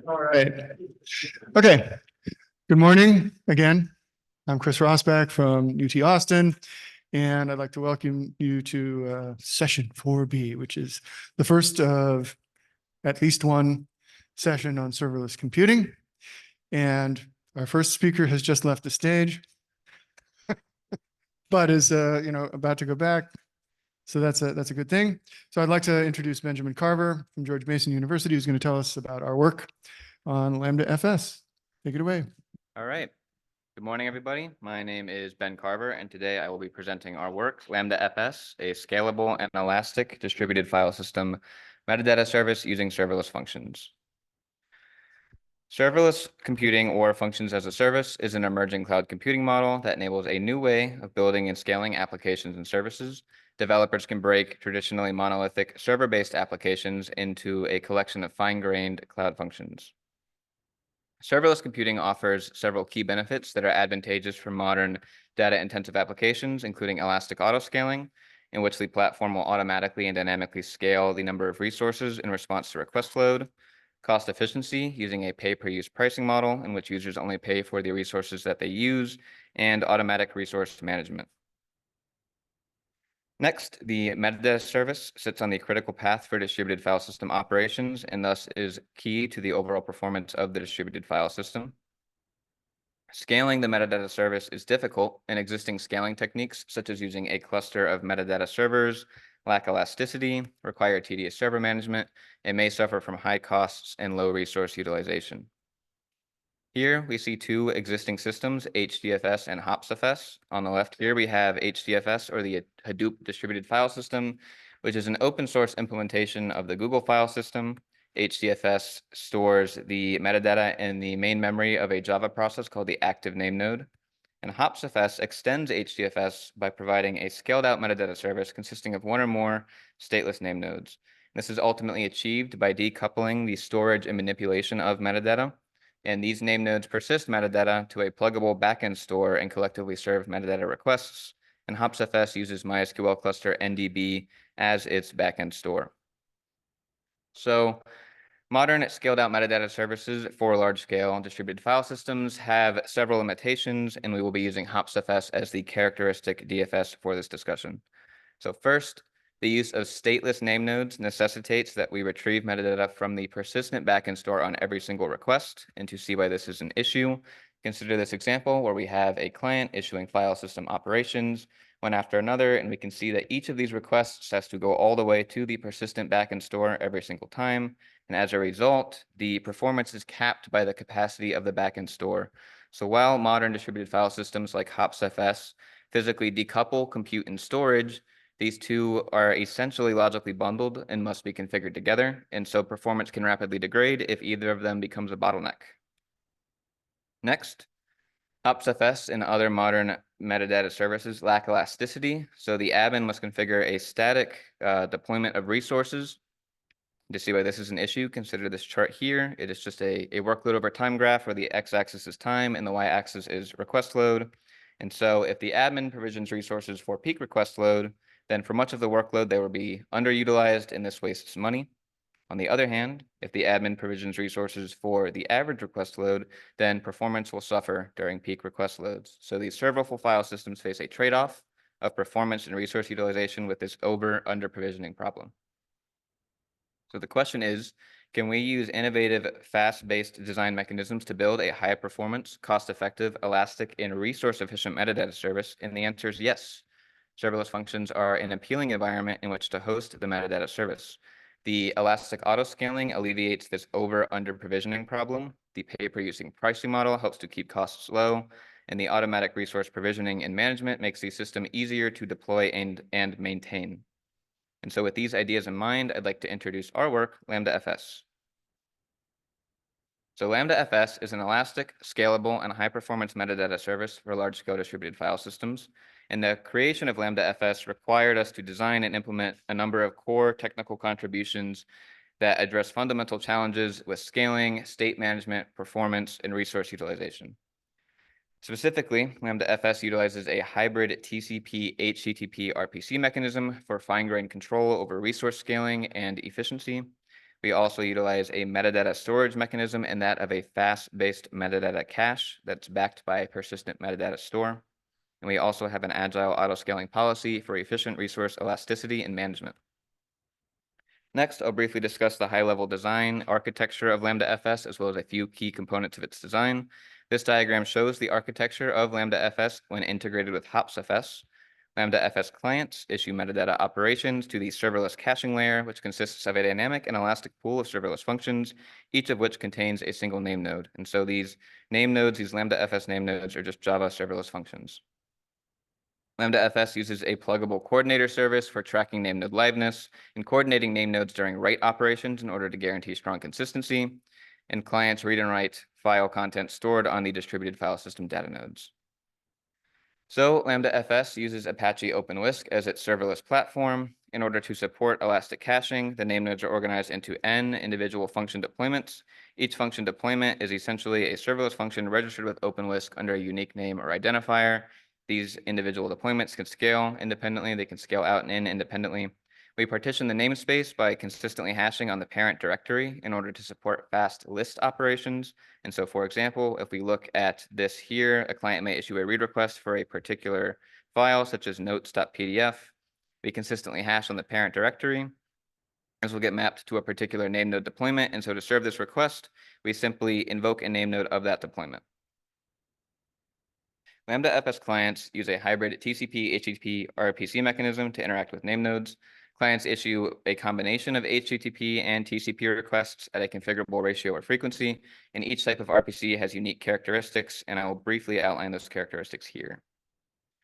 All right. Okay. Good morning again. I'm Chris Rossbach from UT Austin, and I'd like to welcome you to session 4B, which is the first of at least one session on serverless computing. And our first speaker has just left the stage, but is about to go back. So that's a good thing. So I'd like to introduce Benjamin Carver from George Mason University, who's going to tell us about our work on Lambda FS. Take it away. All right. Good morning, everybody. My name is Ben Carver, and today I will be presenting our work, Lambda FS, a scalable and elastic distributed file system metadata service using serverless functions. Serverless computing, or functions as a service, is an emerging cloud computing model that enables a new way of building and scaling applications and services. Developers can break traditionally monolithic server-based applications into a collection of fine-grained cloud functions. Serverless computing offers several key benefits that are advantageous for modern data-intensive applications, including elastic autoscaling, in which the platform will automatically and dynamically scale the number of resources in response to request load, cost efficiency using a pay-per-use pricing model in which users only pay for the resources that they use, and automatic resource management. Next, the metadata service sits on the critical path for distributed file system operations and thus is key to the overall performance of the distributed file system. Scaling the metadata service is difficult, and existing scaling techniques, such as using a cluster of metadata servers, lack elasticity, require tedious server management, and may suffer from high costs and low resource utilization. Here we see two existing systems, HDFS and HOPSFS. On the left here, we have HDFS, or the Hadoop Distributed File System, which is an open source implementation of the Google file system. HDFS stores the metadata in the main memory of a Java process called the active name node. And HOPSFS extends HDFS by providing a scaled out metadata service consisting of one or more stateless name nodes. This is ultimately achieved by decoupling the storage and manipulation of metadata. And these name nodes persist metadata to a pluggable backend store and collectively serve metadata requests. And HOPSFS uses MySQL cluster NDB as its backend store. So modern scaled out metadata services for large scale distributed file systems have several limitations, and we will be using HOPSFS as the characteristic DFS for this discussion. So first, the use of stateless name nodes necessitates that we retrieve metadata from the persistent backend store on every single request. And to see why this is an issue, consider this example where we have a client issuing file system operations one after another, and we can see that each of these requests has to go all the way to the persistent backend store every single time. And as a result, the performance is capped by the capacity of the backend store. So while modern distributed file systems like HOPSFS physically decouple compute and storage, these two are essentially logically bundled and must be configured together, and so performance can rapidly degrade if either of them becomes a bottleneck. Next, HOPSFS and other modern metadata services lack elasticity, so the admin must configure a static deployment of resources. To see why this is an issue, consider this chart here. It is just a workload over time graph where the x-axis is time and the y-axis is request load. And so if the admin provisions resources for peak request load, then for much of the workload, they will be underutilized, and this wastes money. On the other hand, if the admin provisions resources for the average request load, then performance will suffer during peak request loads. So these serverless file systems face a trade-off of performance and resource utilization with this over-under provisioning problem. So the question is, can we use innovative, fast-based design mechanisms to build a high-performance, cost-effective, elastic, and resource-efficient metadata service? And the answer is yes. Serverless functions are an appealing environment in which to host the metadata service. The elastic autoscaling alleviates this over-under provisioning problem. The pay-per-use pricing model helps to keep costs low, and the automatic resource provisioning and management makes the system easier to deploy and maintain. And so with these ideas in mind, I'd like to introduce our work, Lambda FS. So Lambda FS is an elastic, scalable, and high-performance metadata service for large-scale distributed file systems. And the creation of Lambda FS required us to design and implement a number of core technical contributions that address fundamental challenges with scaling, state management, performance, and resource utilization. Specifically, Lambda FS utilizes a hybrid TCP HTTP RPC mechanism for fine-grained control over resource scaling and efficiency. We also utilize a metadata storage mechanism and that of a FaaS-based metadata cache that's backed by a persistent metadata store. And we also have an agile auto-scaling policy for efficient resource elasticity and management. Next, I'll briefly discuss the high-level design architecture of Lambda FS, as well as a few key components of its design. This diagram shows the architecture of Lambda FS when integrated with Hops FS. Lambda FS clients issue metadata operations to the serverless caching layer, which consists of a dynamic and elastic pool of serverless functions, each of which contains a single name node. And so these name nodes, these Lambda FS name nodes, are just Java serverless functions. Lambda FS uses a pluggable coordinator service for tracking name node liveness and coordinating name nodes during write operations in order to guarantee strong consistency, and clients read and write file content stored on the distributed file system data nodes. So Lambda FS uses Apache OpenWhisk as its serverless platform. In order to support elastic caching, the name nodes are organized into n individual function deployments. Each function deployment is essentially a serverless function registered with OpenWhisk under a unique name or identifier. These individual deployments can scale independently. They can scale out and in independently. We partition the namespace by consistently hashing on the parent directory in order to support fast list operations. And so, for example, if we look at this here, a client may issue a read request for a particular file, such as notes.pdf. We consistently hash on the parent directory. This will get mapped to a particular name node deployment. And so to serve this request, we simply invoke a name node of that deployment. Lambda FS clients use a hybrid TCP, HTTP, RPC mechanism to interact with name nodes. Clients issue a combination of HTTP and TCP requests at a configurable ratio or frequency, and each type of RPC has unique characteristics, and I will briefly outline those characteristics here.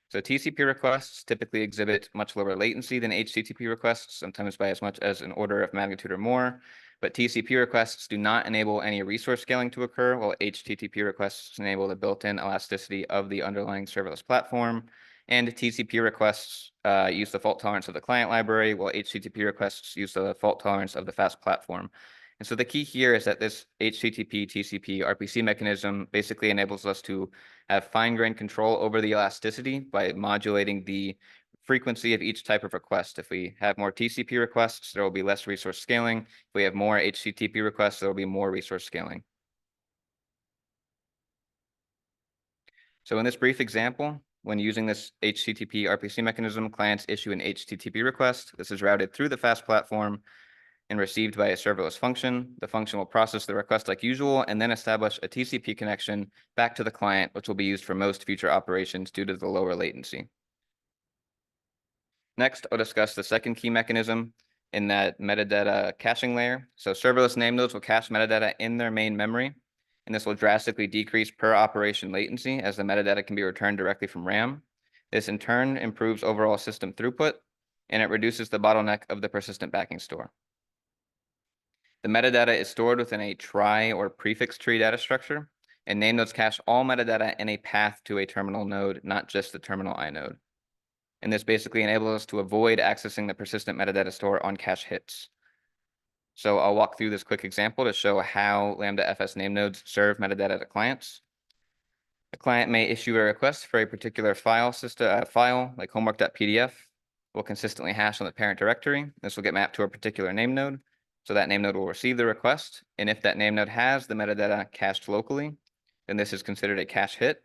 So TCP requests typically exhibit much lower latency than HTTP requests, sometimes by as much as an order of magnitude or more. But TCP requests do not enable any resource scaling to occur, while HTTP requests enable the built-in elasticity of the underlying serverless platform. And TCP requests use the fault tolerance of the client library, while HTTP requests use the fault tolerance of the FaaS platform. And so the key here is that this HTTP, TCP, RPC mechanism basically enables us to have fine-grained control over the elasticity by modulating the frequency of each type of request. If we have more TCP requests, there will be less resource scaling. If we have more HTTP requests, there will be more resource scaling. So in this brief example, when using this HTTP RPC mechanism, clients issue an HTTP request. This is routed through the FaaS platform and received by a serverless function. The function will process the request like usual and then establish a TCP connection back to the client, which will be used for most future operations due to the lower latency. Next, I'll discuss the second key mechanism in that metadata caching layer. So serverless name nodes will cache metadata in their main memory, and this will drastically decrease per operation latency as the metadata can be returned directly from RAM. This in turn improves overall system throughput, and it reduces the bottleneck of the persistent backing store. The metadata is stored within a trie or prefix tree data structure, and name nodes cache all metadata in a path to a terminal node, not just the terminal inode. And this basically enables us to avoid accessing the persistent metadata store on cache hits. So I'll walk through this quick example to show how Lambda FS name nodes serve metadata to clients. A client may issue a request for a particular file system, file like homework.pdf. Will consistently hash on the parent directory. This will get mapped to a particular name node. So that name node will receive the request. And if that name node has the metadata cached locally, then this is considered a cache hit.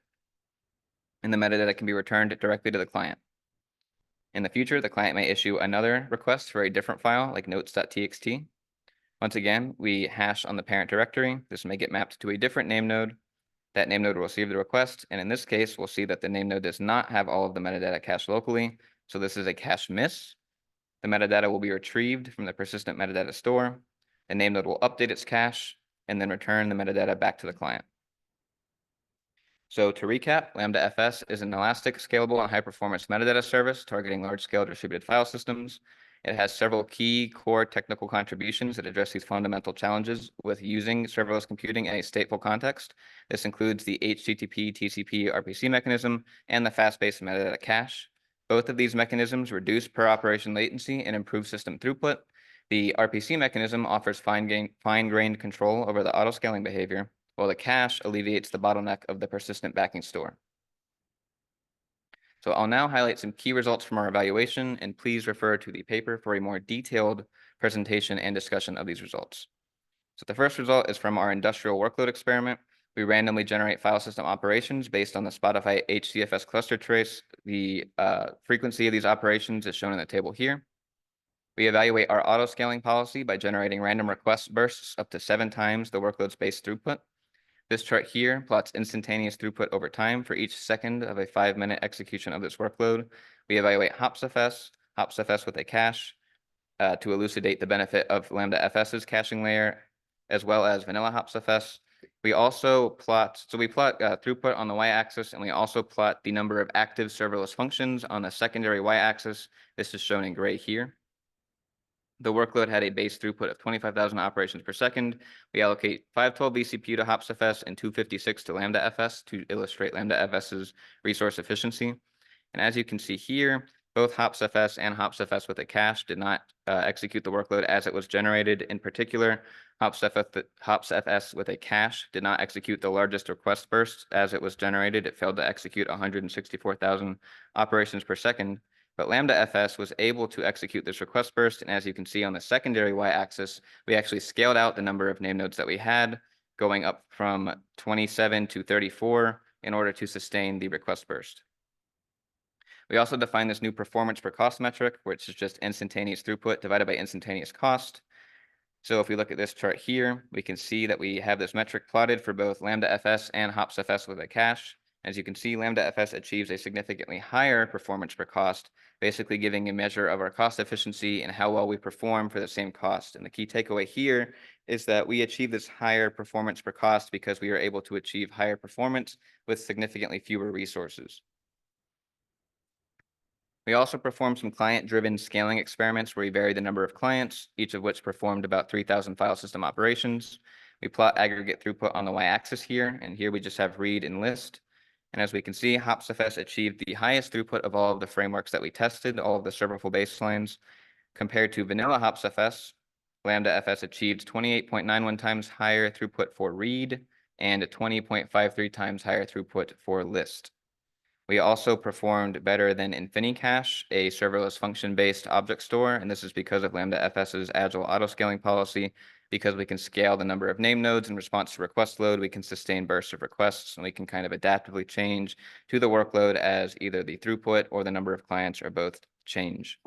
And the metadata can be returned directly to the client. In the future, the client may issue another request for a different file like notes.txt. Once again, we hash on the parent directory. This may get mapped to a different name node. That name node will receive the request. And in this case, we'll see that the name node does not have all of the metadata cached locally. So this is a cache miss. The metadata will be retrieved from the persistent metadata store. The name node will update its cache and then return the metadata back to the client. So to recap, Lambda FS is an elastic, scalable, and high-performance metadata service targeting large-scale distributed file systems. It has several key core technical contributions that address these fundamental challenges with using serverless computing in a stateful context. This includes the HTTP, TCP, RPC mechanism, and the FaaS-based metadata cache. Both of these mechanisms reduce per operation latency and improve system throughput. The RPC mechanism offers fine-grained control over the auto-scaling behavior, while the cache alleviates the bottleneck of the persistent backing store. So I'll now highlight some key results from our evaluation, and please refer to the paper for a more detailed presentation and discussion of these results. So the first result is from our industrial workload experiment. We randomly generate file system operations based on the Spotify HCFS cluster trace. The frequency of these operations is shown in the table here. We evaluate our auto scaling policy by generating random request bursts up to 7 times the workload's base throughput. This chart here plots instantaneous throughput over time for each second of a 5-minute execution of this workload. We evaluate HOPS-FS with a cache to elucidate the benefit of Lambda FS's caching layer, as well as vanilla HOPS-FS. We also plot throughput on the y-axis, and we also plot the number of active serverless functions on the secondary y-axis. This is shown in gray here. The workload had a base throughput of 25,000 operations per second. We allocate 512 vCPU to HOPS-FS and 256 to Lambda FS to illustrate Lambda FS's resource efficiency. And as you can see here, both HOPS-FS and HOPS-FS with a cache did not execute the workload as it was generated. In particular, HOPS-FS with a cache did not execute the largest request burst as it was generated. It failed to execute 164,000 operations per second. But Lambda FS was able to execute this request burst, and as you can see on the secondary y-axis, we actually scaled out the number of name nodes that we had, going up from 27 to 34 in order to sustain the request burst. We also defined this new performance per cost metric, which is just instantaneous throughput divided by instantaneous cost. So if we look at this chart here, we can see that we have this metric plotted for both Lambda FS and HOPS-FS with a cache. As you can see, Lambda FS achieves a significantly higher performance per cost, basically giving a measure of our cost efficiency and how well we perform for the same cost. And the key takeaway here is that we achieve this higher performance per cost because we are able to achieve higher performance with significantly fewer resources. We also performed some client-driven scaling experiments where we vary the number of clients, each of which performed about 3,000 file system operations. We plot aggregate throughput on the y-axis here, and here we just have read and list. And as we can see, HOPS-FS achieved the highest throughput of all of the frameworks that we tested, all of the serverful baselines. Compared to vanilla HOPS-FS, Lambda FS achieved 28.91 times higher throughput for read and 20.53 times higher throughput for list. We also performed better than InfiniCache, a serverless function-based object store, and this is because of Lambda FS's agile auto-scaling policy. Because we can scale the number of name nodes in response to request load, we can sustain bursts of requests, and we can kind of adaptively change to the workload as either the throughput or the number of clients or both change.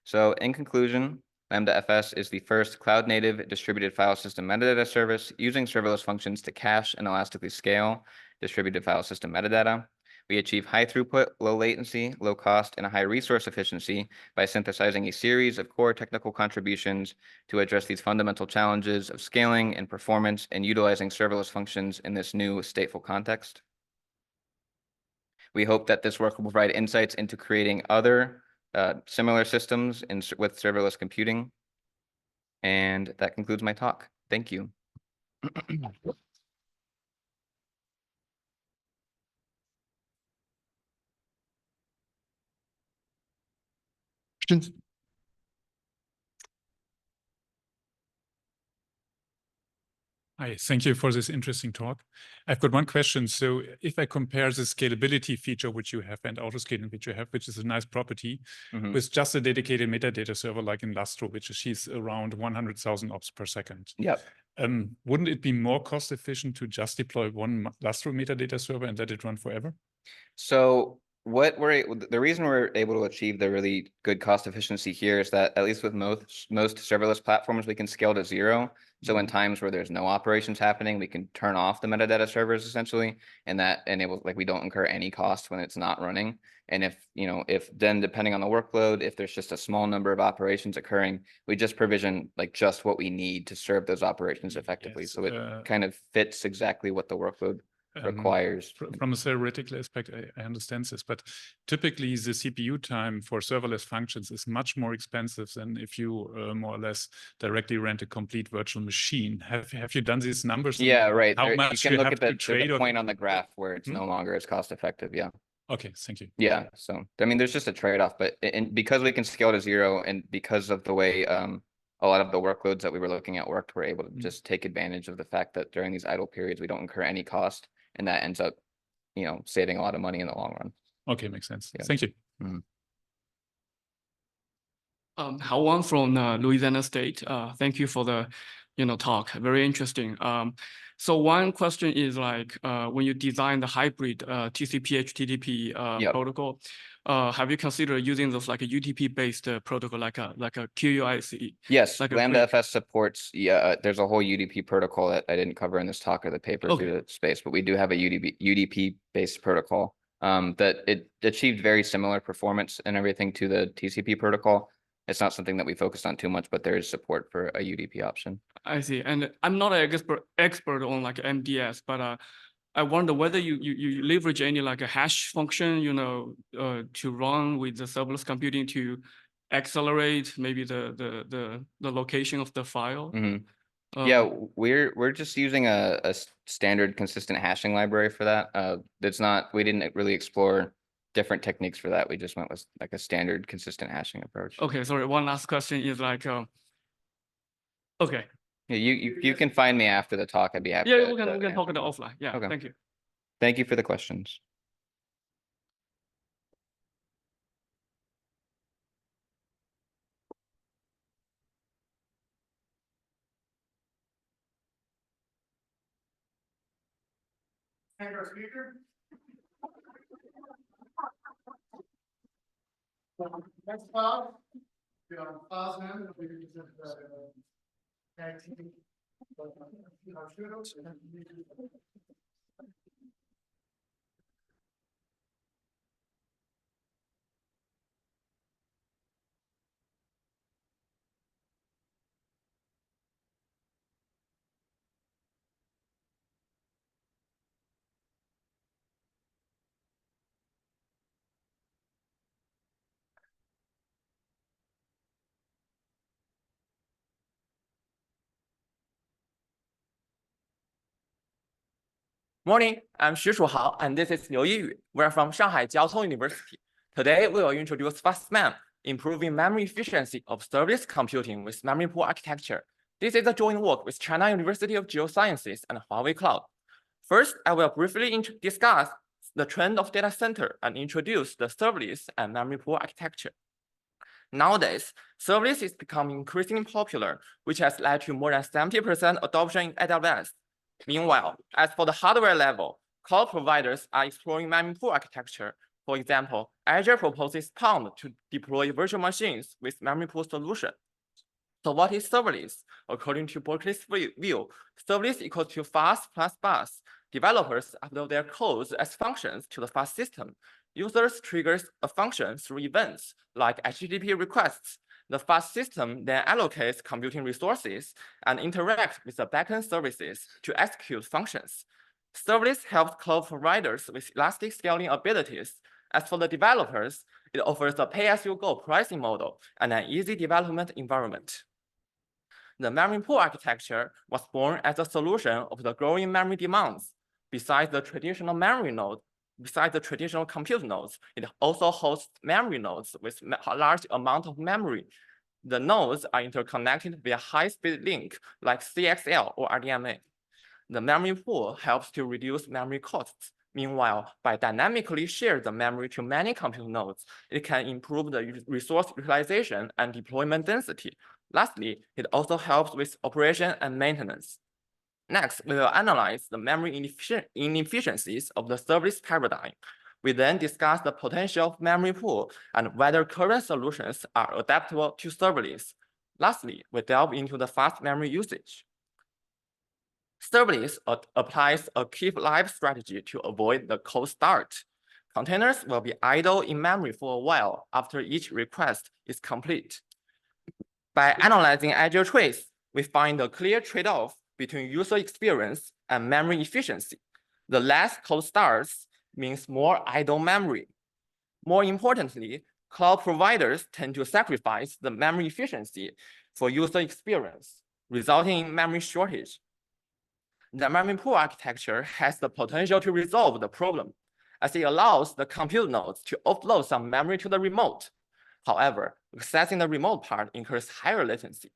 So in conclusion, Lambda FS is the first cloud-native distributed file system metadata service using serverless functions to cache and elastically scale distributed file system metadata. We achieve high throughput, low latency, low cost, and a high resource efficiency by synthesizing a series of core technical contributions to address these fundamental challenges of scaling and performance and utilizing serverless functions in this new stateful context. We hope that this work will provide insights into creating other similar systems with serverless computing. And that concludes my talk. Thank you. Questions? Hi, thank you for this interesting talk. I've got one question. So if I compare the scalability feature which you have and autoscaling which you have, which is a nice property, with just a dedicated metadata server like in Lastro, which achieves around 100,000 ops per second. Yep. Wouldn't it be more cost efficient to just deploy one Lastro metadata server and let it run forever? So the reason we're able to achieve the really good cost efficiency here is that at least with most serverless platforms, we can scale to 0. So in times where there's no operations happening, we can turn off the metadata servers essentially, and that enables, like, we don't incur any cost when it's not running. And if then depending on the workload, if there's just a small number of operations occurring, we just provision like just what we need to serve those operations effectively. Yes, so it kind of fits exactly what the workload requires. From a theoretical aspect, I understand this, but typically the CPU time for serverless functions is much more expensive than if you more or less directly rent a complete virtual machine. Have you done these numbers? Yeah, right. How much you can look have at to trade the point on the graph where it's no longer as cost effective. Yeah. Okay, thank you. Yeah. So I mean, there's just a trade-off, but because we can scale to 0 and because of the way a lot of the workloads that we were looking at worked, we're able to just take advantage of the fact that during these idle periods, we don't incur any cost. And that ends up saving a lot of money in the long run. Okay, makes sense. Yeah. Thank you. Hawan from Louisiana State. Thank you for the talk. Very interesting. So one question is like when you design the hybrid TCP HTTP protocol, have you considered using those like a UDP based protocol like a QUIC? Yes, like Lambda FS supports. There's a whole UDP protocol that I didn't cover in this talk or the paper due to space, but we do have a UDP based protocol that it achieved very similar performance and everything to the TCP protocol. It's not something that we focused on too much, but there is support for a UDP option. I see. And I'm not an expert on like MDS, but I wonder whether you leverage any like a hash function, to run with the serverless computing to accelerate maybe the location of the file. Yeah, we're just using a standard consistent hashing library for that. We didn't really explore different techniques for that. We just went with like a standard consistent hashing approach. Okay, sorry. One last question is like, okay. Yeah, you can find me after the talk. I'd be happy. Yeah, we can talk it offline. Yeah, Okay. Thank you. Thank you for the questions. And our speaker. Next talk, FaaSMem, tag team. Morning, I'm Chuhao, and this is Yiyu. We're from Shanghai Jiao University. Today, we will introduce FaaSMem, improving memory efficiency of service computing with memory pool architecture. This is a joint work with China University of Geosciences and Huawei Cloud. First, I will briefly discuss the trend of data center and introduce the serverless and memory pool architecture. Nowadays, serverless is becoming increasingly popular, which has led to more than 70% adoption in AWS. Meanwhile, as for the hardware level, cloud providers are exploring memory pool architecture. For example, Azure proposes Tong to deploy virtual machines with memory pool solution. So what is serverless? According to Berkeley's view, serverless equals to FaaS plus bus. Developers upload their codes as functions to the FaaS system. Users triggers a function through events like HTTP requests. The FaaS system then allocates computing resources and interacts with the backend services to execute functions. Serverless helps cloud providers with elastic scaling abilities. As for the developers, it offers a pay-as-you-go pricing model and an easy development environment. The memory pool architecture was born as a solution of the growing memory demands. Besides the traditional compute nodes, it also hosts memory nodes with a large amount of memory. The nodes are interconnected via high-speed link like CXL or RDMA. The memory pool helps to reduce memory costs. Meanwhile, by dynamically sharing the memory to many compute nodes, it can improve the resource utilization and deployment density. Lastly, it also helps with operation and maintenance. Next, we will analyze the memory inefficiencies of the service paradigm. We then discuss the potential of memory pool and whether current solutions are adaptable to serverless. Lastly, we delve into the fast memory usage. Serverless applies a keep live strategy to avoid the cold start. Containers will be idle in memory for a while after each request is complete. By analyzing Azure trace, we find a clear trade-off between user experience and memory efficiency. The less cold starts means more idle memory. More importantly, cloud providers tend to sacrifice the memory efficiency for user experience, resulting in memory shortage. The memory pool architecture has the potential to resolve the problem, as it allows the compute nodes to offload some memory to the remote. However, accessing the remote part incurs higher latency.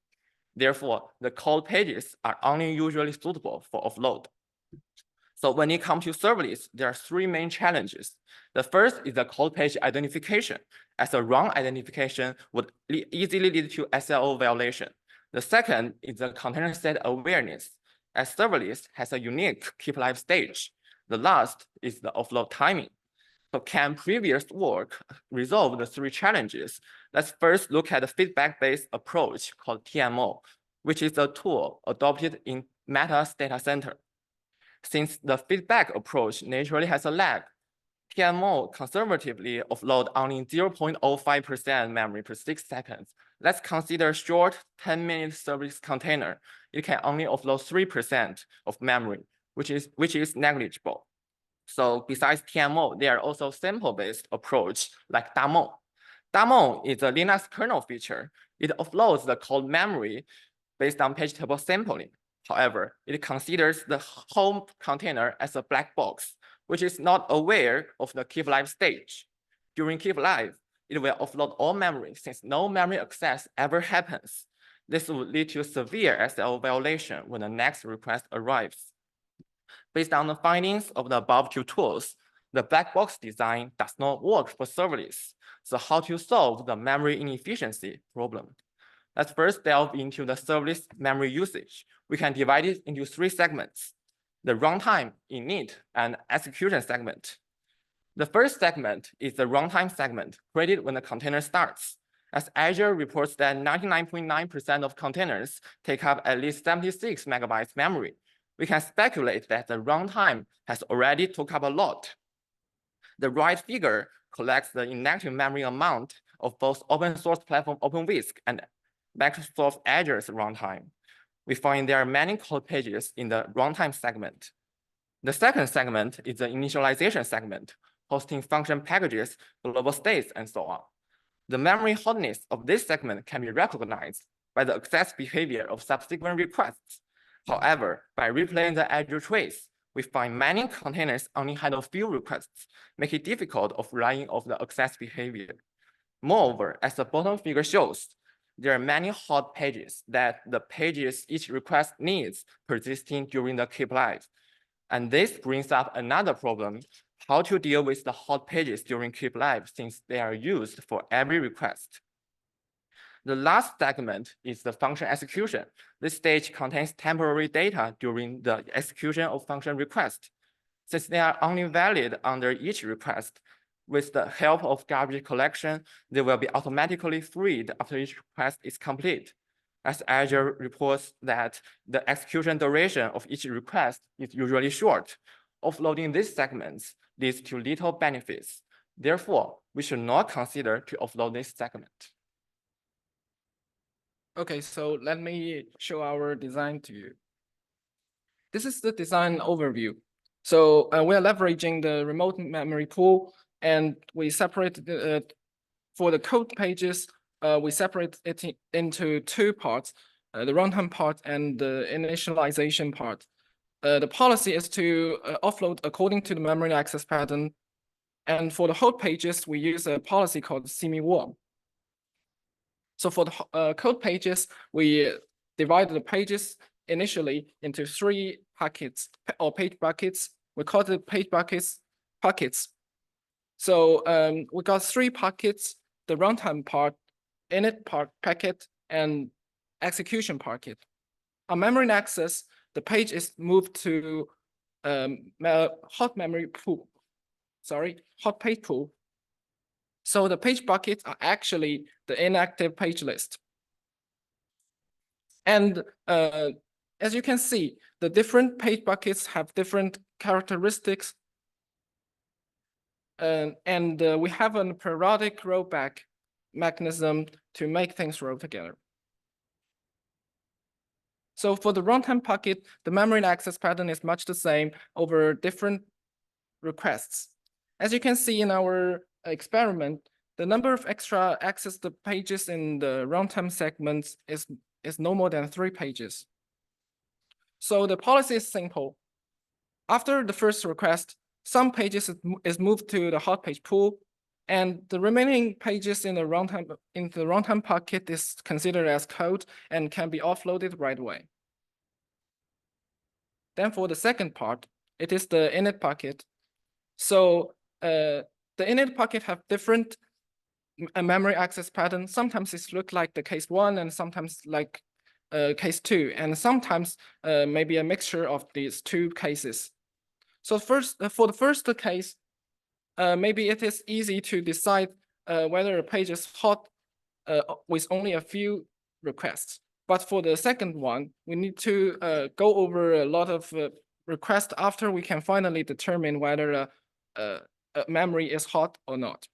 Therefore, the code pages are only usually suitable for offload. So when it comes to serverless, there are three main challenges. The first is the code page identification, as a wrong identification would easily lead to SLO violation. The second is the container state awareness, as serverless has a unique keep live stage. The last is the offload timing. So can previous work resolve the three challenges? Let's first look at the feedback-based approach called TMO, which is a tool adopted in Meta's data center. Since the feedback approach naturally has a lag, TMO conservatively offload only 0.05% memory per 6 seconds. Let's consider short 10-minute service container. It can only offload 3% of memory, which is negligible. So besides TMO, there are also sample-based approach like Damon. Damon is a Linux kernel feature. It offloads the code memory based on page table sampling. However, it considers the home container as a black box, which is not aware of the keep live stage. During keep live, it will offload all memory since no memory access ever happens. This would lead to severe SLO violation when the next request arrives. Based on the findings of the above two tools, the black box design does not work for serverless. So how to solve the memory inefficiency problem? Let's first delve into the serverless memory usage. We can divide it into three segments: the runtime, init, and execution segment. The first segment is the runtime segment created when the container starts. As Azure reports that 99.9% of containers take up at least 76 megabytes memory, we can speculate that the runtime has already took up a lot. The right figure collects the inactive memory amount of both open source platform OpenWhisk and Microsoft Azure's runtime. We find there are many code pages in the runtime segment. The second segment is the initialization segment, hosting function packages, global states, and so on. The memory hotness of this segment can be recognized by the access behavior of subsequent requests. However, by replaying the Azure trace, we find many containers only handle few requests, making it difficult of relying on the access behavior. Moreover, as the bottom figure shows, there are many hot pages that the pages each request needs persisting during the keep live. And this brings up another problem: how to deal with the hot pages during keep live, since they are used for every request. The last segment is the function execution. This stage contains temporary data during the execution of function request. Since they are only valid under each request, with the help of garbage collection, they will be automatically freed after each request is complete. As Azure reports that the execution duration of each request is usually short, offloading these segments leads to little benefits. Therefore, we should not consider to offload this segment. Okay, so let me show our design to you. This is the design overview. So we are leveraging the remote memory pool, and we separate for the code pages, we separate it into two parts, the runtime part and the initialization part. The policy is to offload according to the memory access pattern. And for the hot pages, we use a policy called semi-warm. So for the code pages, we divide the pages initially into three packets or page buckets. We call it page buckets. So we got three packets: the runtime part, init part packet, and execution packet. On memory access, the page is moved to hot memory pool. Hot page pool. So the page buckets are actually the inactive page list. And as you can see, the different page buckets have different characteristics. And we have a periodic rollback mechanism to make things roll together. So for the runtime packet, the memory access pattern is much the same over different requests. As you can see in our experiment, the number of extra access the pages in the runtime segments is no more than 3 pages. So the policy is simple. After the first request, some pages is moved to the hot page pool, and the remaining pages in the runtime packet is considered as code and can be offloaded right away. Then for the second part, It is the init bucket. So the init bucket have different memory access pattern. Sometimes it look like the case 1 and sometimes like case 2, and sometimes maybe a mixture of these two cases. So first, for the first case, maybe it is easy to decide whether a page is hot with only a few requests. But for the second one, we need to go over a lot of requests after we can finally determine whether a memory is hot or not.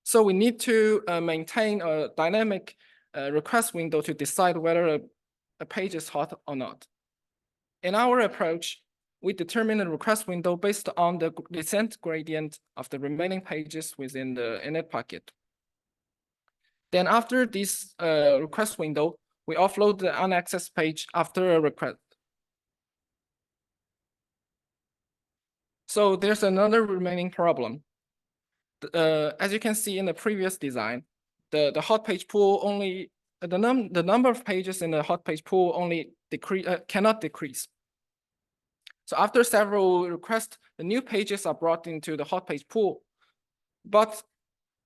So we need to maintain a dynamic request window to decide whether a page is hot or not. In our approach, we determine the request window based on the descent gradient of the remaining pages within the init bucket. Then after this request window, we offload the unaccessed page after a request. So there's another remaining problem. As you can see in the previous design, the hot page pool only, the number of pages in the hot page pool only cannot decrease. So after several requests, the new pages are brought into the hot page pool. But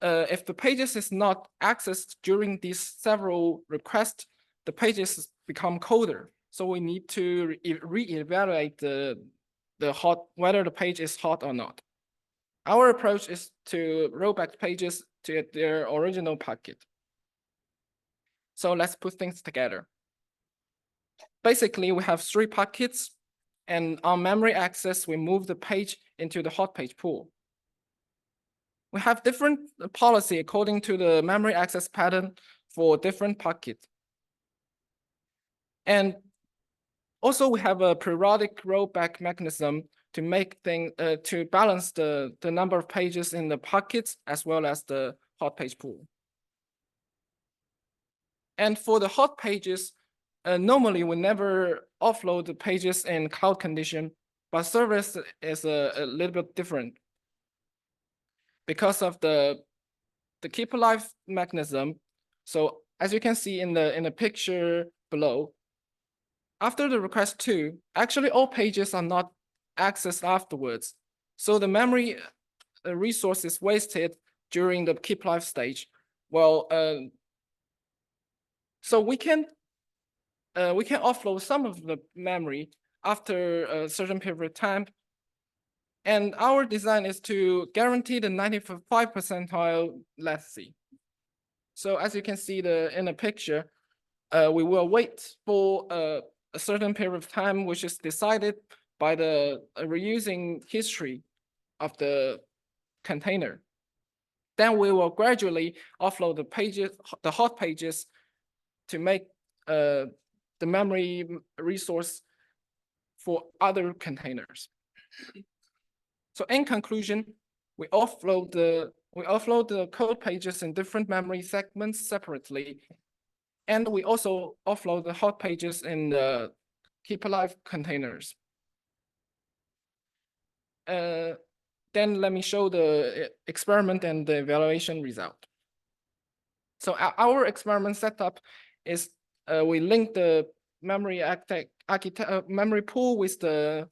if the pages is not accessed during these several requests, the pages become colder. So we need to re-evaluate whether the page is hot or not. Our approach is to roll back pages to their original bucket. So let's put things together. Basically, we have 3 buckets, and on memory access, we move the page into the hot page pool. We have different policy according to the memory access pattern for different buckets. And also we have a periodic rollback mechanism to make things to balance the number of pages in the buckets as well as the hot page pool. And for the hot pages, normally we never offload the pages in cloud condition, but serverless is a little bit different because of the keep alive mechanism. So as you can see in the picture below, after the request 2, actually all pages are not accessed afterwards. So the memory resource is wasted during the keep alive stage. Well, so we can offload some of the memory after a certain period of time. And our design is to guarantee the 95th percentile latency. So as you can see in the picture, we will wait for a certain period of time, which is decided by the reusing history of the container. Then we will gradually offload the pages, the hot pages, to make the memory resource for other containers. So in conclusion, we offload the code pages in different memory segments separately, and we also offload the hot pages in the keep alive containers. Then let me show the experiment and the evaluation result. So our experiment setup is we link the memory memory pool with the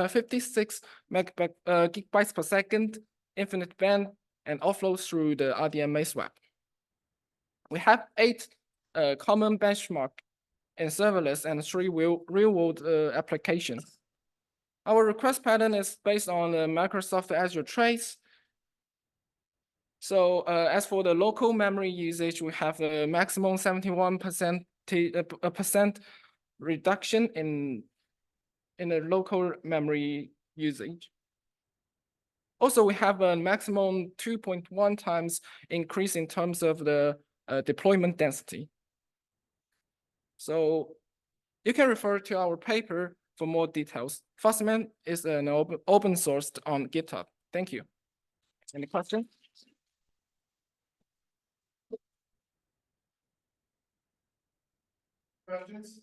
56 gigabytes per second infinite band and offload through the RDMA swap. We have 8 common benchmark in serverless and 3 real-world applications. Our request pattern is based on the Microsoft Azure trace. So as for the local memory usage, we have a maximum 71% reduction in the local memory usage. Also, we have a maximum 2.1 times increase in terms of the deployment density. So you can refer to our paper for more details. FaaSMem is an open sourced on GitHub. Thank you. Any questions? Questions?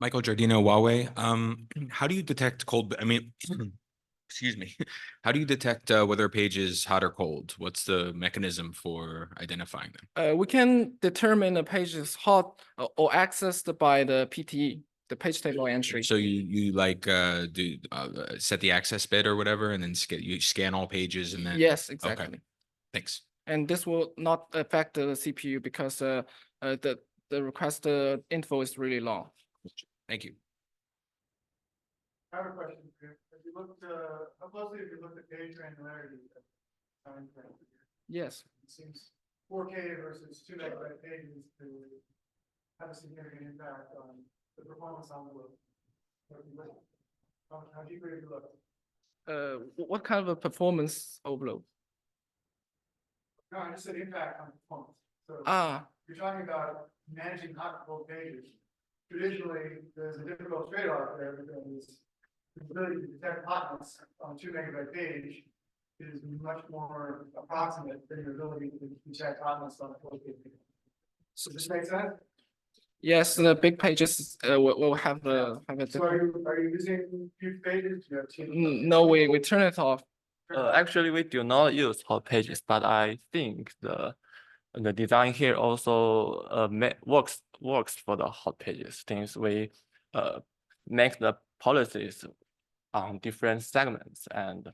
Michael Giardino, Huawei. How do you detect cold? Excuse me. How do you detect whether a page is hot or cold? What's the mechanism for identifying them? We can determine a page is hot or accessed by the PTE, the page table entry. So you like do set the access bit or whatever, and then you scan all pages and then. Yes, exactly. Okay. Thanks. And this will not affect the CPU because the request info is really long. Thank you. I have a question. If you looked, how closely have you looked at page granularity? Yes. It seems 4K versus 2 megabyte pages to have a significant impact on the performance envelope. How deeply have you looked? What kind of a performance overload? No, I just said impact on performance. So you're talking about managing hot and cold pages. Traditionally, there's a difficult trade-off there because the ability to detect hotness on 2 megabyte page is much more approximate than your ability to detect hotness on a cold page. So does this make sense? Yes, the big pages will have a So are you using huge pages? Do you have no, we turn it off. Actually, we do not use hot pages, but I think the design here also works for the hot pages, since we make the policies on different segments. And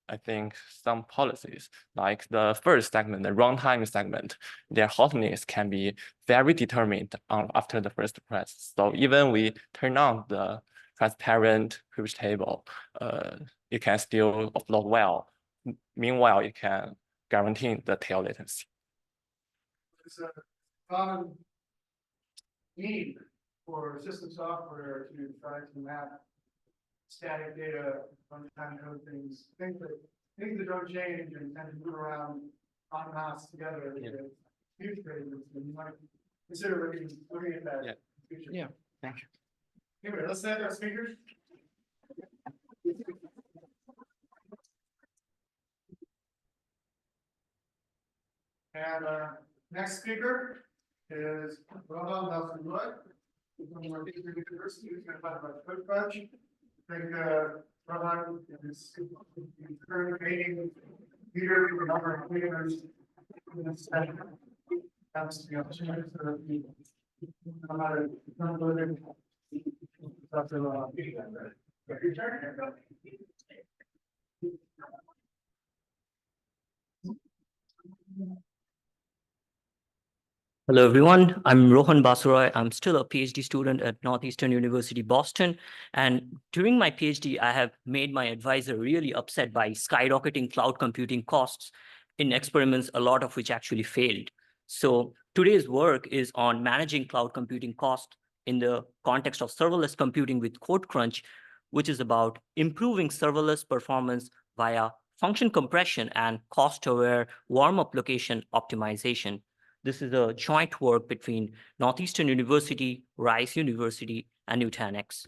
I think some policies, like the first segment, the runtime segment, their hotness can be very determined after the first press. So even we turn on the transparent pivot table, it can still offload well. Meanwhile, it can guarantee the tail latency. It's a common need for system software to try to map static data, runtime code things that don't change and tend to move around en masse together. Yeah. Huge pages, and you might consider looking at that. Yeah. In the future. Yeah. Thank you. Anyway, let's thank our speakers. And our next speaker is Rohan Dalsroy from Northeastern University, who's going to talk about code crunch. I think Rohan is currently creating leader for a number of leaders in this session. Happens to be opportunity for the come out of non-living. Hello, everyone. I'm Rohan Basuroy. I'm still a PhD student at Northeastern University, Boston. And during my PhD, I have made my advisor really upset by skyrocketing cloud computing costs in experiments, a lot of which actually failed. So today's work is on managing cloud computing cost in the context of serverless computing with code crunch, which is about improving serverless performance via function compression and cost-aware warm-up location optimization. This is a joint work between Northeastern University, Rice University, and Nutanix.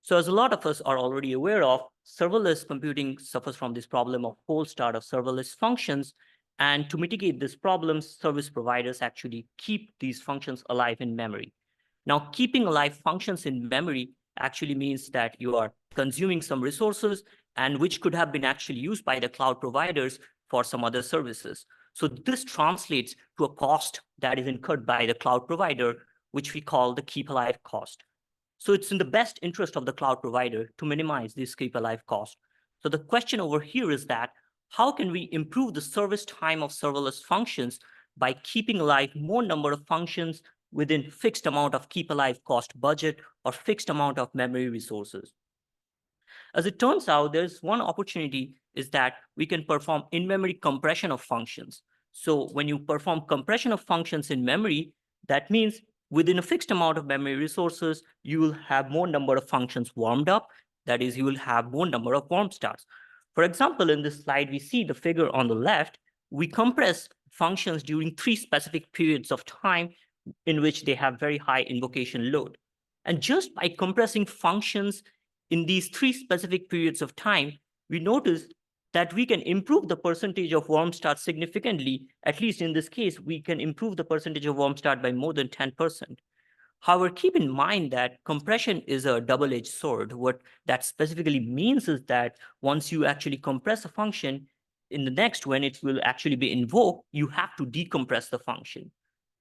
So as a lot of us are already aware of, serverless computing suffers from this problem of cold start of serverless functions. And to mitigate this problem, service providers actually keep these functions alive in memory. Now, keeping alive functions in memory actually means that you are consuming some resources and which could have been actually used by the cloud providers for some other services. So this translates to a cost that is incurred by the cloud provider, which we call the keep alive cost. So it's in the best interest of the cloud provider to minimize this keep alive cost. So the question over here is that how can we improve the service time of serverless functions by keeping alive more number of functions within fixed amount of keep alive cost budget or fixed amount of memory resources? As it turns out, there's one opportunity is that we can perform in-memory compression of functions. So when you perform compression of functions in memory, that means within a fixed amount of memory resources, you will have more number of functions warmed up. That is, you will have more number of warm starts. For example, in this slide, we see the figure on the left. We compress functions during 3 specific periods of time in which they have very high invocation load. And just by compressing functions in these 3 specific periods of time, we notice that we can improve the percentage of warm start significantly. At least in this case, we can improve the percentage of warm start by more than 10%. However, keep in mind that compression is a double-edged sword. What that specifically means is that once you actually compress a function, in the next, when it will actually be invoked, you have to decompress the function.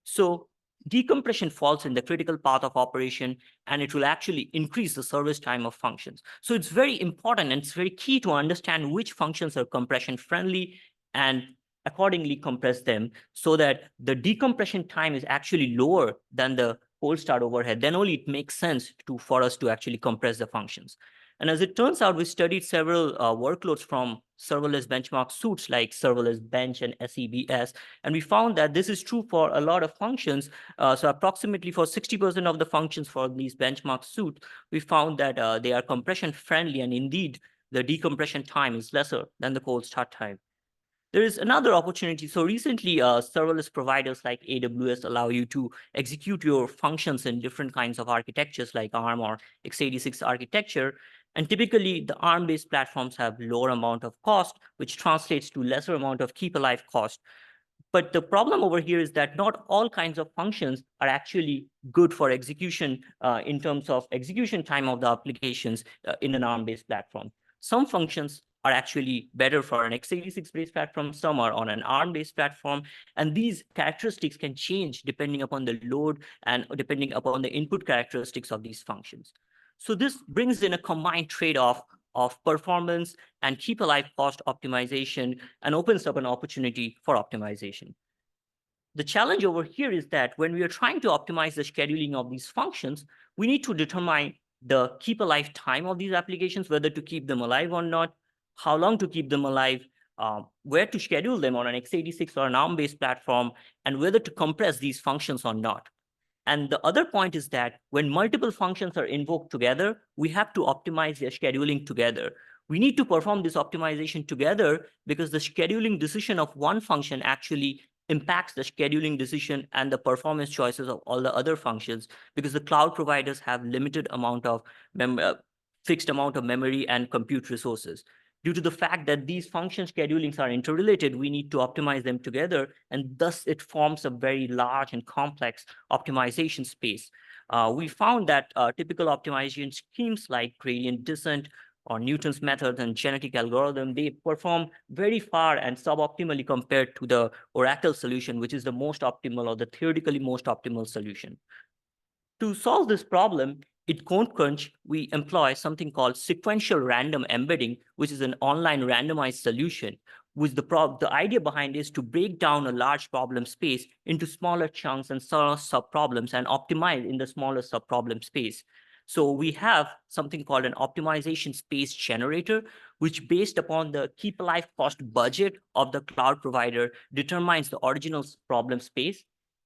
So decompression falls in the critical path of operation, and it will actually increase the service time of functions. So it's very important and it's very key to understand which functions are compression friendly and accordingly compress them so that the decompression time is actually lower than the cold start overhead. Then only it makes sense for us to actually compress the functions. And as it turns out, we studied several workloads from serverless benchmark suites like serverless bench and SEBS, and we found that this is true for a lot of functions. So approximately for 60% of the functions for these benchmark suites, we found that they are compression friendly, and indeed the decompression time is lesser than the cold start time. There is another opportunity. So recently, serverless providers like AWS allow you to execute your functions in different kinds of architectures like ARM or x86 architecture. And typically, the ARM-based platforms have lower amount of cost, which translates to lesser amount of keep-alive cost. But the problem over here is that not all kinds of functions are actually good for execution in terms of execution time of the applications in an ARM-based platform. Some functions are actually better for an x86-based platform, some are on an ARM-based platform, and these characteristics can change depending upon the load and depending upon the input characteristics of these functions. So this brings in a combined trade-off of performance and keep alive cost optimization and opens up an opportunity for optimization. The challenge over here is that when we are trying to optimize the scheduling of these functions, we need to determine the keep alive time of these applications, whether to keep them alive or not, how long to keep them alive, where to schedule them on an x86 or an ARM-based platform, and whether to compress these functions or not. And the other point is that when multiple functions are invoked together, we have to optimize their scheduling together. We need to perform this optimization together because the scheduling decision of one function actually impacts the scheduling decision and the performance choices of all the other functions, because the cloud providers have limited amount of fixed amount of memory and compute resources. Due to the fact that these function schedulings are interrelated, we need to optimize them together, and thus it forms a very large and complex optimization space. We found that typical optimization schemes like gradient descent or Newton's method and genetic algorithm, they perform very far and suboptimally compared to the Oracle solution, which is the most optimal or the theoretically most optimal solution. To solve this problem, in CodeCrunch, we employ something called sequential random embedding, which is an online randomized solution. With the idea behind is to break down a large problem space into smaller chunks and sub-problems and optimize in the smaller sub-problem space. So we have something called an optimization space generator, which based upon the keep alive cost budget of the cloud provider determines the original problem space.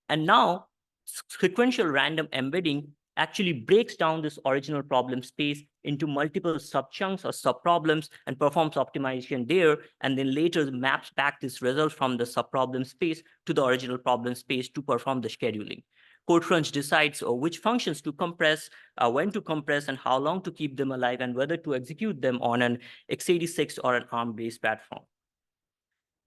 And now sequential random embedding actually breaks down this original problem space into multiple subchunks or subproblems and performs optimization there, and then later maps back this result from the subproblem space to the original problem space to perform the scheduling. CodeCrunch decides which functions to compress, when to compress, and how long to keep them alive, and whether to execute them on an x86 or an ARM-based platform.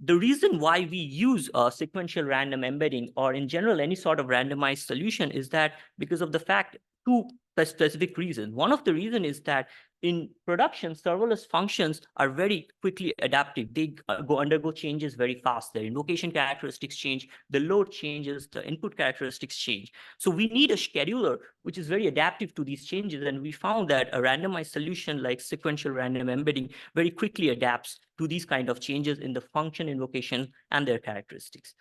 The reason why we use sequential random embedding, or in general any sort of randomized solution, is that because of the fact, two specific reasons. One of the reasons is that in production, serverless functions are very quickly adaptive. They undergo changes very fast. The invocation characteristics change, the load changes, the input characteristics change. So we need a scheduler which is very adaptive to these changes. And we found that a randomized solution like sequential random embedding very quickly adapts to these kind of changes in the function invocation and their characteristics.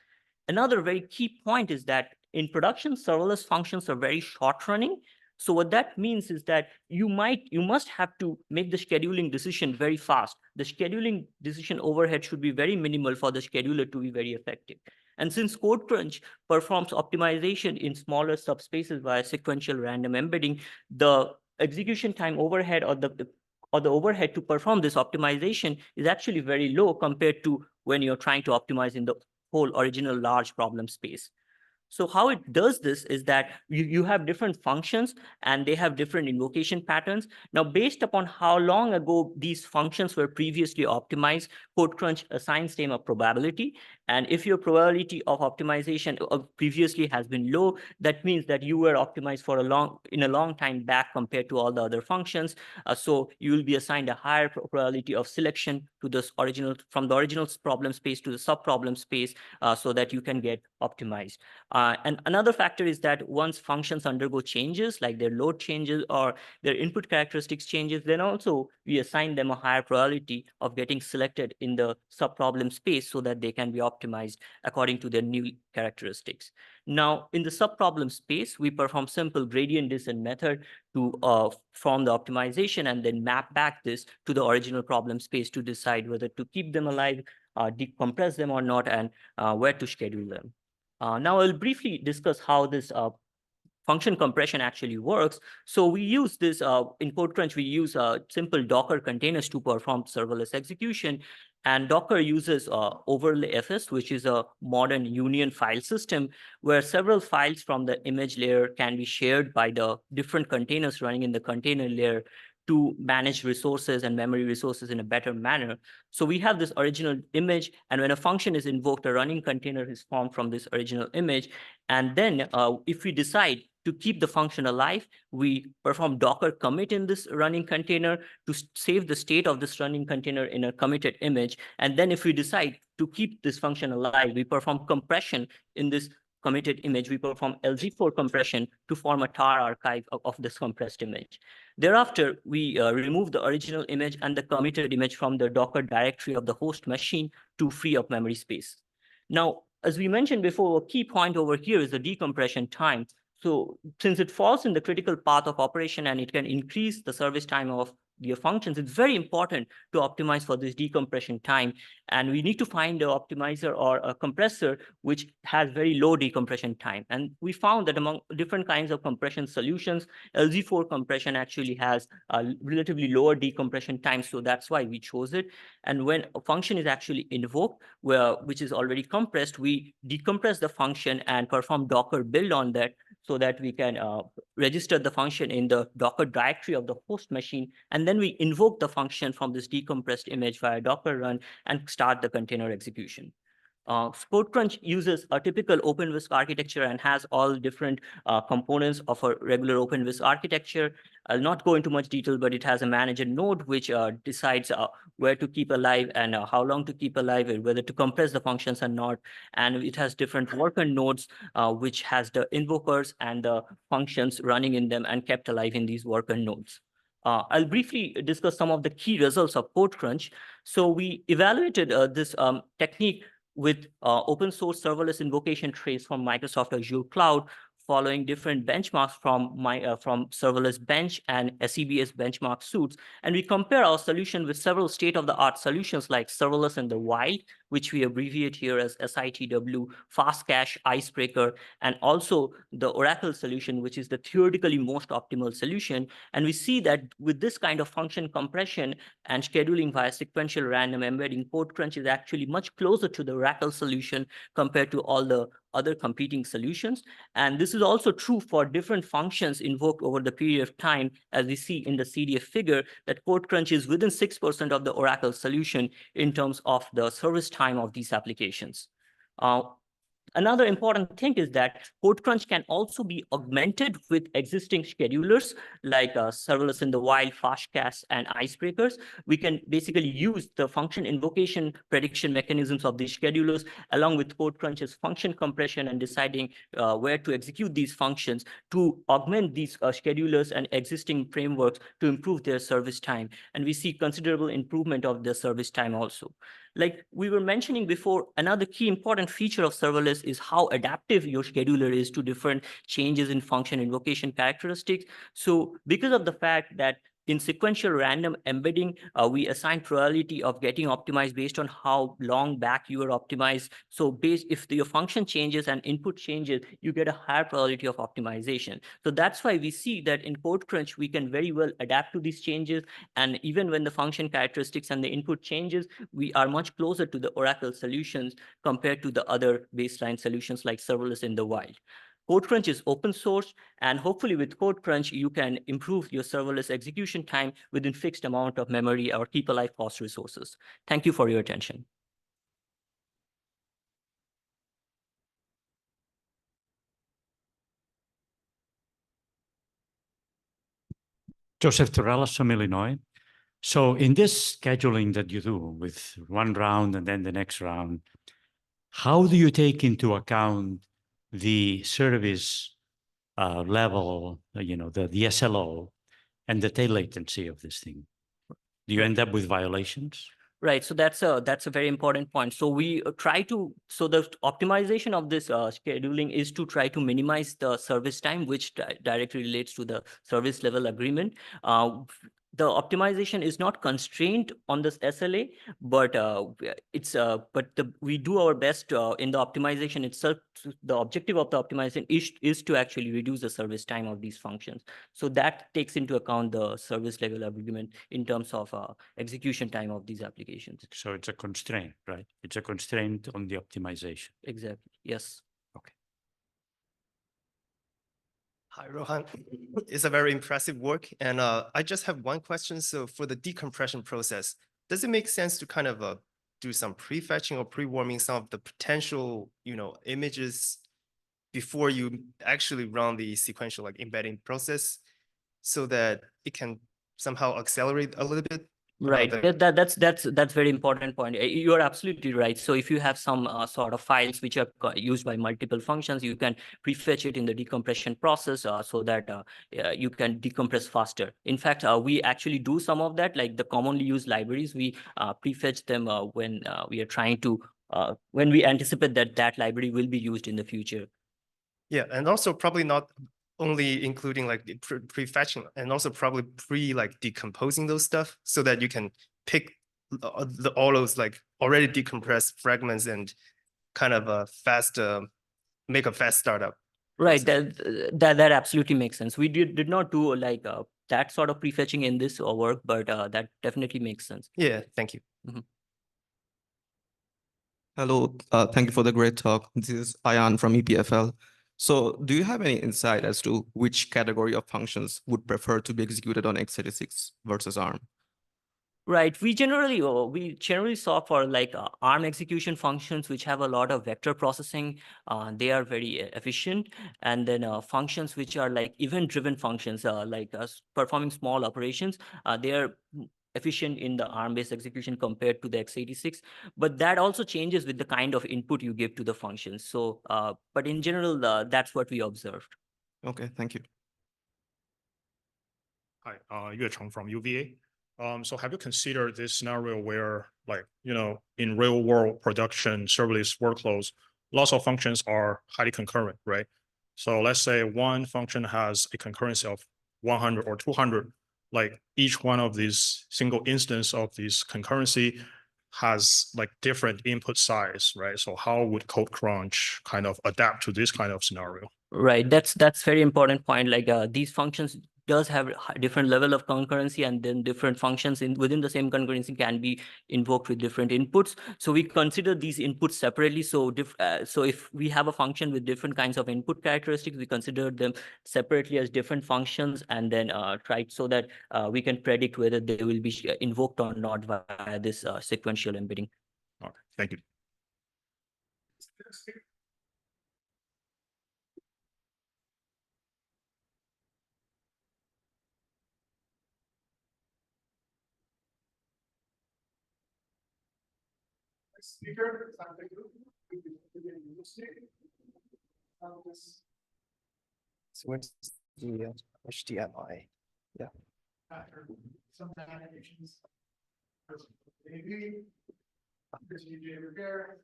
Another very key point is that in production, serverless functions are very short running. So what that means is that you must have to make the scheduling decision very fast. The scheduling decision overhead should be very minimal for the scheduler to be very effective. And since CodeCrunch performs optimization in smaller subspaces via sequential random embedding, the execution time overhead or the overhead to perform this optimization is actually very low compared to when you're trying to optimize in the whole original large problem space. So how it does this is that you have different functions and they have different invocation patterns. Now, based upon how long ago these functions were previously optimized, CodeCrunch assigns them a probability. And if your probability of optimization previously has been low, that means that you were optimized for a long time back compared to all the other functions. So you will be assigned a higher probability of selection to this from the original problem space to the sub-problem space, so that you can get optimized. And another factor is that once functions undergo changes, like their load changes or their input characteristics changes, then also we assign them a higher probability of getting selected in the sub-problem space so that they can be optimized according to their new characteristics. Now, in the sub-problem space, we perform simple gradient descent method to form the optimization and then map back this to the original problem space to decide whether to keep them alive, decompress them or not, and where to schedule them. Now, I'll briefly discuss how this function compression actually works. So we use this in CodeCrunch, we use simple Docker containers to perform serverless execution. And Docker uses OverlayFS, which is a modern union file system where several files from the image layer can be shared by the different containers running in the container layer to manage resources and memory resources in a better manner. So we have this original image, and when a function is invoked, a running container is formed from this original image. And then if we decide to keep the function alive, we perform Docker commit in this running container to save the state of this running container in a committed image. And then if we decide to keep this function alive, we perform compression in this committed image. We perform LZ4 compression to form a tar archive of this compressed image. Thereafter, we remove the original image and the committed image from the Docker directory of the host machine to free up memory space. Now, as we mentioned before, a key point over here is the decompression time. So since it falls in the critical path of operation and it can increase the service time of your functions, it's very important to optimize for this decompression time. And we need to find an optimizer or a compressor which has very low decompression time. And we found that among different kinds of compression solutions, LZ4 compression actually has a relatively lower decompression time. So that's why we chose it. And when a function is actually invoked, which is already compressed, we decompress the function and perform Docker build on that so that we can register the function in the Docker directory of the host machine. And then we invoke the function from this decompressed image via Docker run and start the container execution. CodeCrunch uses a typical OpenWhisk architecture and has all different components of a regular OpenWhisk architecture. I'll not go into much detail, but it has a manager node which decides where to keep alive and how long to keep alive, and whether to compress the functions or not. And it has different worker nodes, which has the invokers and the functions running in them and kept alive in these worker nodes. I'll briefly discuss some of the key results of CodeCrunch. So we evaluated this technique with open source serverless invocation trace from Microsoft Azure Cloud, following different benchmarks from serverless bench and SEBS benchmark suits. And we compare our solution with several state-of-the-art solutions like serverless in the wild, which we abbreviate here as SITW, FastCache, Icebreaker, and also the Oracle solution, which is the theoretically most optimal solution. And we see that with this kind of function compression and scheduling via sequential random embedding, CodeCrunch is actually much closer to the Oracle solution compared to all the other competing solutions. And this is also true for different functions invoked over the period of time, as we see in the CDF figure, that CodeCrunch is within 6% of the Oracle solution in terms of the service time of these applications. Another important thing is that CodeCrunch can also be augmented with existing schedulers like serverless in the wild, FastCache, and Icebreakers. We can basically use the function invocation prediction mechanisms of these schedulers along with CodeCrunch's function compression and deciding where to execute these functions to augment these schedulers and existing frameworks to improve their service time. And we see considerable improvement of the service time also. Like we were mentioning before, another key important feature of serverless is how adaptive your scheduler is to different changes in function invocation characteristics. So because of the fact that in sequential random embedding, we assign probability of getting optimized based on how long back you are optimized. So if your function changes and input changes, you get a higher probability of optimization. So that's why we see that in CodeCrunch, we can very well adapt to these changes. And even when the function characteristics and the input changes, we are much closer to the Oracle solutions compared to the other baseline solutions like serverless in the wild. CodeCrunch is open source, and hopefully with CodeCrunch, you can improve your serverless execution time within fixed amount of memory or keep alive cost resources. Thank you for your attention. Joseph Torellas from Illinois. So in this scheduling that you do with one round and then the next round, how do you take into account the service level, the SLO and the tail latency of this thing? Do you end up with violations? Right. So that's a very important point. So we try to, so the optimization of this scheduling is to try to minimize the service time, which directly relates to the service level agreement. The optimization is not constrained on this SLA, but we do our best in the optimization itself. The objective of the optimization is to actually reduce the service time of these functions. So that takes into account the service level agreement in terms of execution time of these applications. So it's a constraint, right? It's a constraint on the optimization. Exactly. Yes. Okay. Hi, Rohan. It's a very impressive work. And I just have one question. So for the decompression process, does it make sense to kind of do some prefetching or pre-warming some of the potential, images before you actually run the sequential embedding process so that it can somehow accelerate a little bit? Right. That's very important point. You are absolutely right. So if you have some sort of files which are used by multiple functions, you can prefetch it in the decompression process so that you can decompress faster. In fact, we actually do some of that, like the commonly used libraries. We prefetch them when we are trying to when we anticipate that library will be used in the future. Yeah, and also probably not only including prefetching, and also probably decomposing those stuff so that you can pick all those already decompressed fragments and kind of make a fast startup. Right, that absolutely makes sense. We did not do that sort of prefetching in this work, but that definitely makes sense. Yeah, thank you. Mm-hmm. Hello, thank you for the great talk. This is Ayan from EPFL. So do you have any insight as to which category of functions would prefer to be executed on x86 versus ARM? Right. We generally saw for ARM execution functions which have a lot of vector processing. They are very efficient, and then functions which are event-driven functions, performing small operations. They are efficient in the ARM-based execution compared to the x86. But that also changes with the kind of input you give to the functions. So, but in general, that's what we observed. Okay, thank you. Hi, Cheng from UVA. So have you considered this scenario where, in real world production serverless workloads, lots of functions are highly concurrent, right? So let's say one function has a concurrency of 100 or 200, each one of these single instance of this concurrency has different input size, right? So how would Code Crunch kind of adapt to this kind of scenario? Right, that's very important point. These functions does have a different level of concurrency, and then different functions within the same concurrency can be invoked with different inputs. So we consider these inputs separately. So so if we have a function with different kinds of input characteristics, we consider them separately as different functions, and then try so that we can predict whether they will be invoked or not via this sequential embedding. Okay, thank you. Speaker, So where's the HDMI? Yeah. Some animations. Maybe. Repair.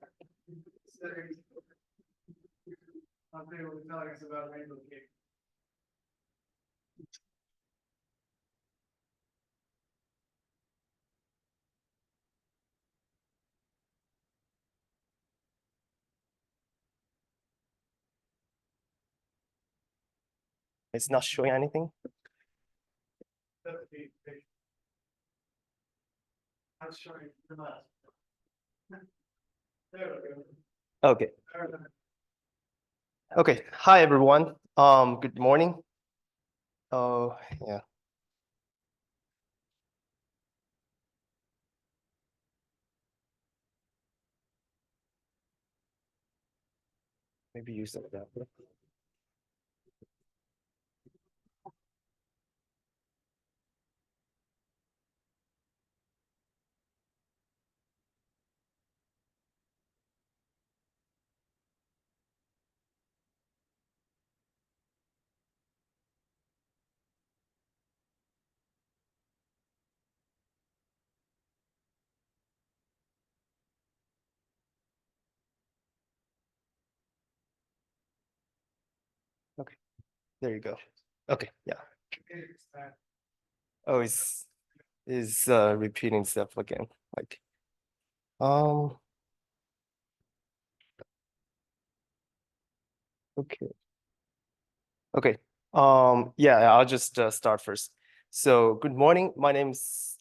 They were telling us about rainbow cake. It's not showing anything. I'm showing the last. There we go. Okay. Okay. Hi, everyone. Good morning. Oh, yeah. Maybe use that. Okay, there you go. Okay, yeah. Oh, it's repeating stuff again. Like, okay. Okay. Yeah, I'll just start first. So good morning. My name's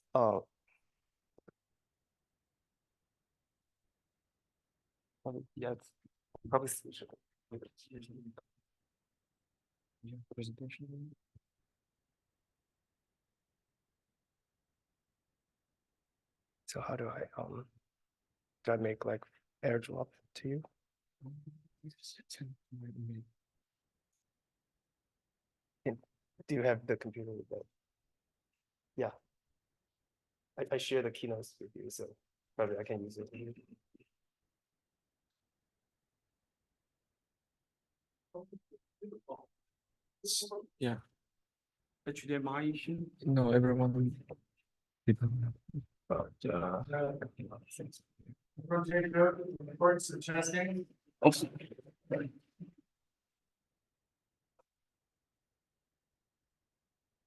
yeah, it's probably presentation. So how do I make like airdrop to you? Do you have the computer with that? Yeah. I share the keynotes with you, so probably I can use it. Yeah. HDMI issue? No, everyone.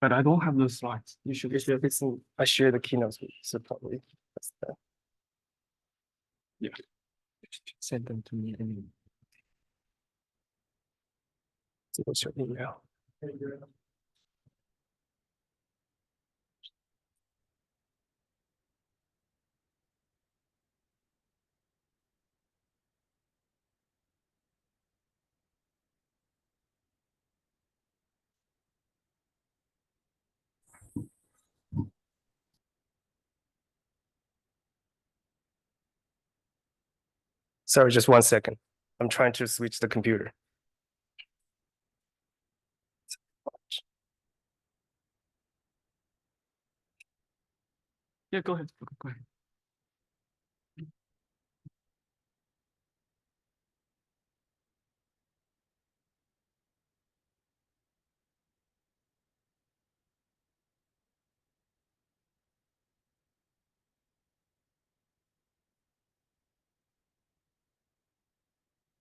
But I don't have the slides. You should I share the keynotes with you, so probably that's that. Yeah. Send them to me anyway. So what's your email? Sorry, just 1 second. I'm trying to switch the computer. Yeah, go ahead. Go ahead.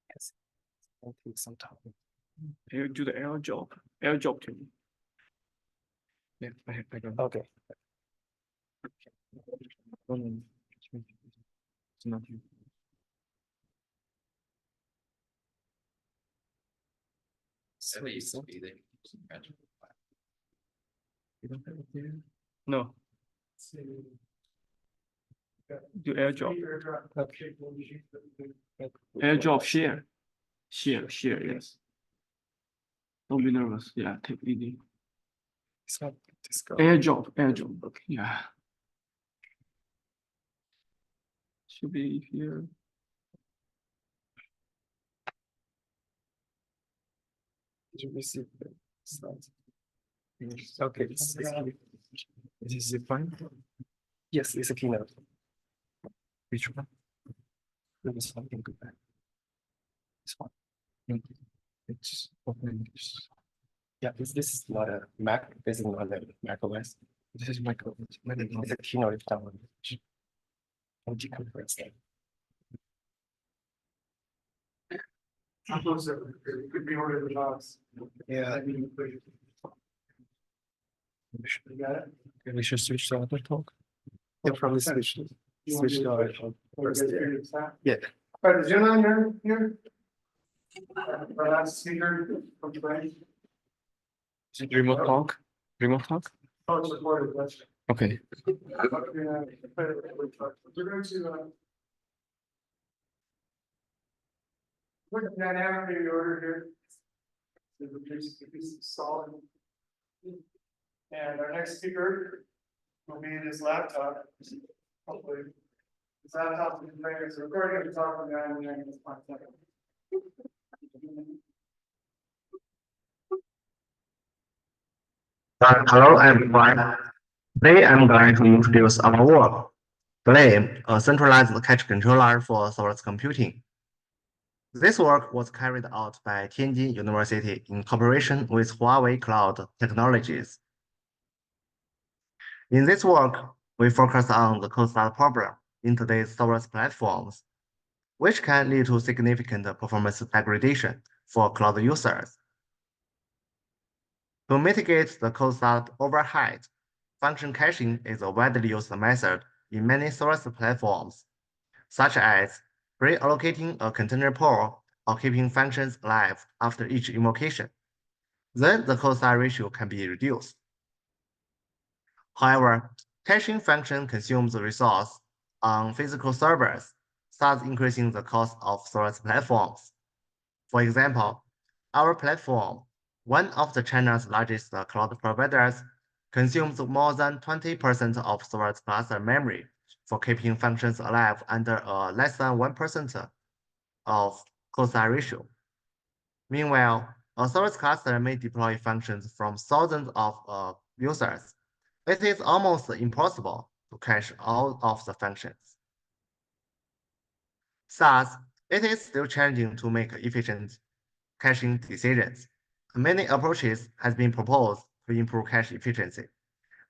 Yes. It'll take some time. You do the airdrop. Airdrop to me. Yeah, I got it. Okay. It's not you. You don't have it there? No. Do airdrop. Okay. Airdrop share. Share, yes. Don't be nervous. Yeah, take it easy. It's not this go. Airdrop. Okay. Yeah. Should be here. Did you receive the slides? Okay. Is it fine? Yes, it's a keynote. Which one? This one can go back. This one. It's open. Yeah, this is not a Mac. This is not a Mac OS. This is Mac OS. It's a keynote download. I'll decompress that. Could be ordered in the box. Yeah. You got it? We should switch to other talk. Yeah, probably switch to other talk. Yeah. All right, is Jingyuan here? Our last speaker from today. Remote talk. Oh, it's recorded, that's. Okay. We're going to. Look at dynamically the order here. So the piece is solid. And our next speaker will be this laptop. Hopefully. This laptop is playing as a recording of the talk from the island. Hello everyone. Today I'm going to introduce our work, Flame, a centralized cache controller for serverless computing. This work was carried out by Tianjin University in cooperation with Huawei Cloud Technologies. In this work, we focus on the cold start problem in today's serverless platforms, which can lead to significant performance degradation for cloud users. To mitigate the cold start overhead, function caching is a widely used method in many service platforms, such as pre-allocating a container pool or keeping functions alive after each invocation. Then the cold start ratio can be reduced. However, caching function consumes resource on physical servers, thus increasing the cost of service platforms. For example, our platform, one of China's largest cloud providers, consumes more than 20% of storage cluster memory for keeping functions alive under less than 1% of cold start ratio. Meanwhile, a storage cluster may deploy functions from thousands of users. It is almost impossible to cache all of the functions. Thus, it is still challenging to make efficient caching decisions. Many approaches have been proposed to improve cache efficiency.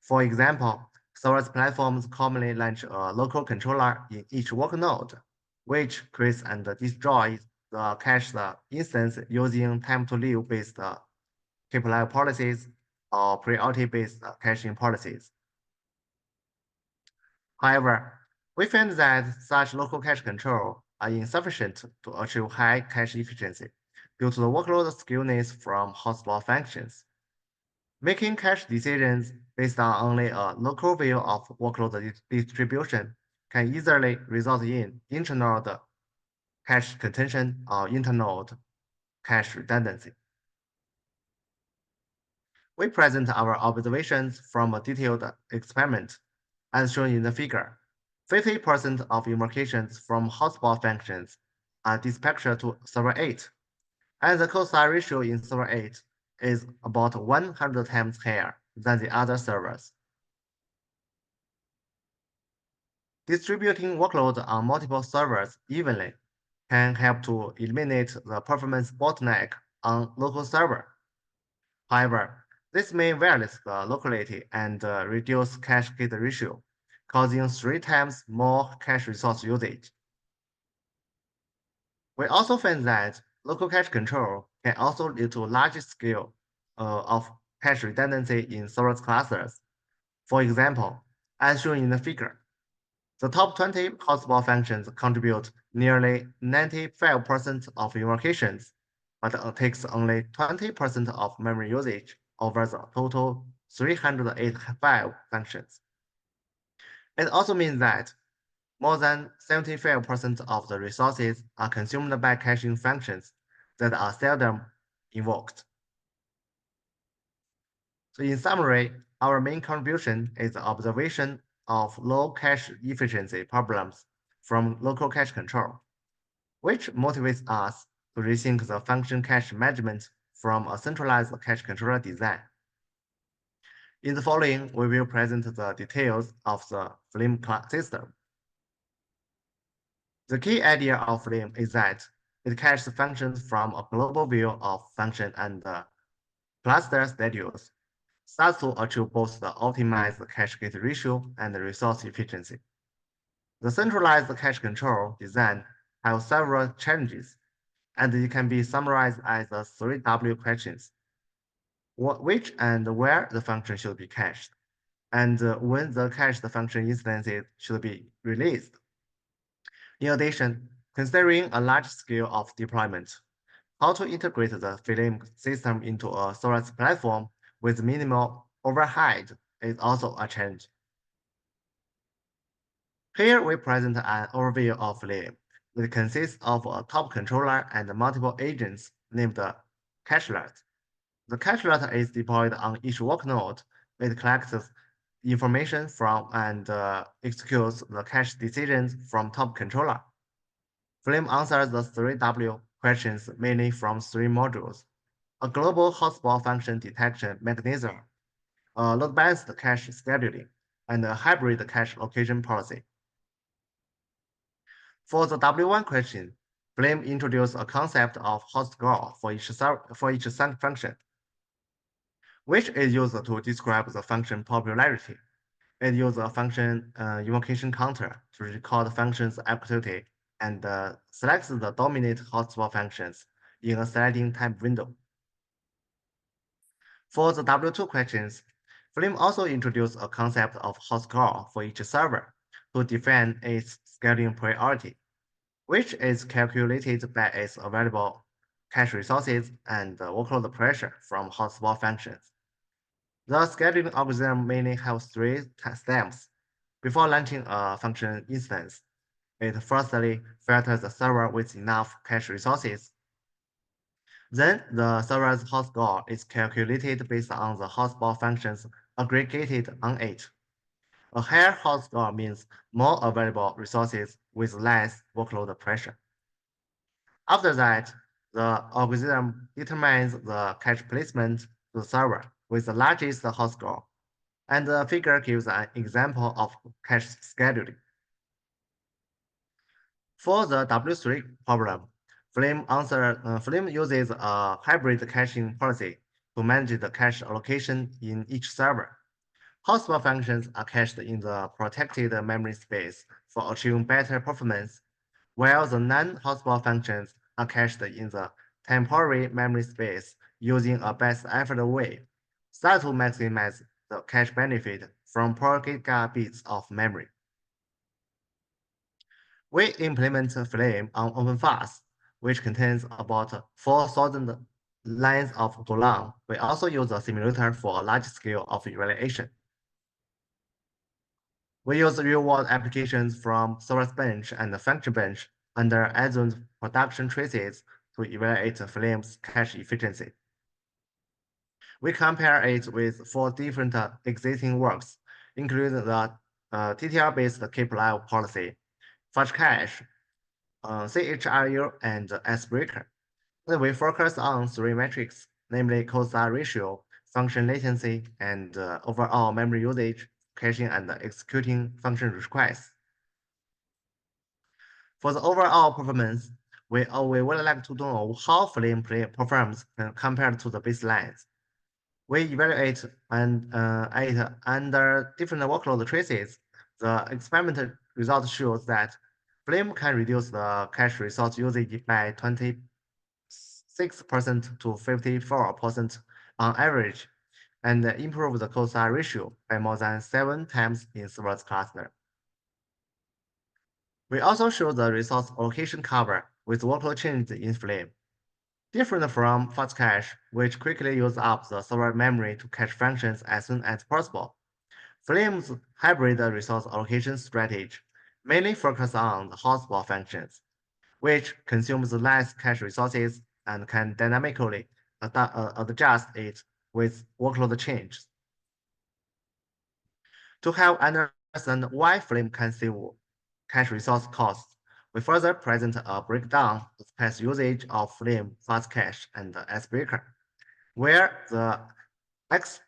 For example, storage platforms commonly launch a local controller in each workload, which creates and destroys the cache instance using time-to-live based keep alive policies or priority based caching policies. However, we find that such local cache control are insufficient to achieve high cache efficiency due to the workload skewness from hotspot functions. Making cache decisions based on only a local view of workload distribution can easily result in internode cache contention or internode cache redundancy. We present our observations from a detailed experiment as shown in the figure. 50% of invocations from hotspot functions are dispatched to server 8, and the cold start ratio in server 8 is about 100 times higher than the other servers. Distributing workload on multiple servers evenly can help to eliminate the performance bottleneck on local server. However, this may violate the locality and reduce cache gate ratio, causing 3 times more cache resource usage. We also find that local cache control can also lead to large scale of cache redundancy in storage clusters. For example, as shown in the figure, the top 20 hotspot functions contribute nearly 95% of invocations, but takes only 20% of memory usage over the total 385 functions. It also means that more than 75% of the resources are consumed by caching functions that are seldom invoked. So in summary, our main contribution is the observation of low cache efficiency problems from local cache control, which motivates us to rethink the function cache management from a centralized cache controller design. In the following, we will present the details of the FaaSMem system. The key idea of FaaSMem is that it caches functions from a global view of function and cluster schedules, thus to achieve both the optimized cache gate ratio and the resource efficiency. The centralized cache control design has several challenges, and it can be summarized as the 3W questions: which and where the function should be cached, and when the cached function instances should be released. In addition, considering a large scale of deployment, how to integrate the FaaSMem system into a storage platform with minimal overhead is also a challenge. Here we present an overview of FaaSMem. It consists of a top controller and multiple agents named cachelet. The cachelet is deployed on each workload. It collects information from and executes the cache decisions from top controller. FaaSMem answers the 3W questions mainly from 3 modules: a global hotspot function detection mechanism, a load-balanced cache scheduling, and a hybrid cache location policy. For the W1 question, FaaSMem introduced a concept of hot score for each function, which is used to describe the function popularity. It uses a function invocation counter to record the function's activity and selects the dominant hotspot functions in a sliding time window. For the W2 questions, FaaSMem also introduced a concept of hot score for each server to define its scaling priority, which is calculated by its available cache resources and workload pressure from hotspot functions. The scaling algorithm mainly has three steps. Before launching a function instance, it firstly filters the server with enough cache resources. Then the server's hot score is calculated based on the hotspot functions aggregated on it. A higher hot score means more available resources with less workload pressure. After that, the algorithm determines the cache placement to the server with the largest hot score, and the figure gives an example of cache scheduling. For the W3 problem, FaaSMem uses a hybrid caching policy to manage the cache allocation in each server. Hotspot functions are cached in the protected memory space for achieving better performance, while the non-hotspot functions are cached in the temporary memory space using a best effort way, so to maximize the cache benefit from per gigabits of memory. We implement FaaSMem on OpenFaaS, which contains about 4,000 lines of Golang. We also use a simulator for a large scale of evaluation. We use real-world applications from Serverless Bench and Function Bench under Azure production traces to evaluate FaaSMem's cache efficiency. We compare it with 4 different existing works, including the TTL-based keep live policy, fetch cache, CHRU, and Icebreaker. Then we focus on 3 metrics, namely code-star ratio, function latency, and overall memory usage, caching and executing function requests. For the overall performance, we would like to know how FaaSMem performs compared to the baselines. We evaluate it under different workload traces. The experimental result shows that FaaSMem can reduce the cache resource usage by 26% to 54% on average, and improve the code-star ratio by more than 7 times in serverless cluster. We also show the resource allocation cover with workload change in FaaSMem. Different from fast cache, which quickly use up the server memory to cache functions as soon as possible. FaaSMem's hybrid resource allocation strategy mainly focuses on the hotspot functions, which consumes less cache resources and can dynamically adjust it with workload changes. To help understand why FaaSMem can save cache resource costs, we further present a breakdown of cache usage of FaaSMem, fast cache, and Icebreaker, where the axis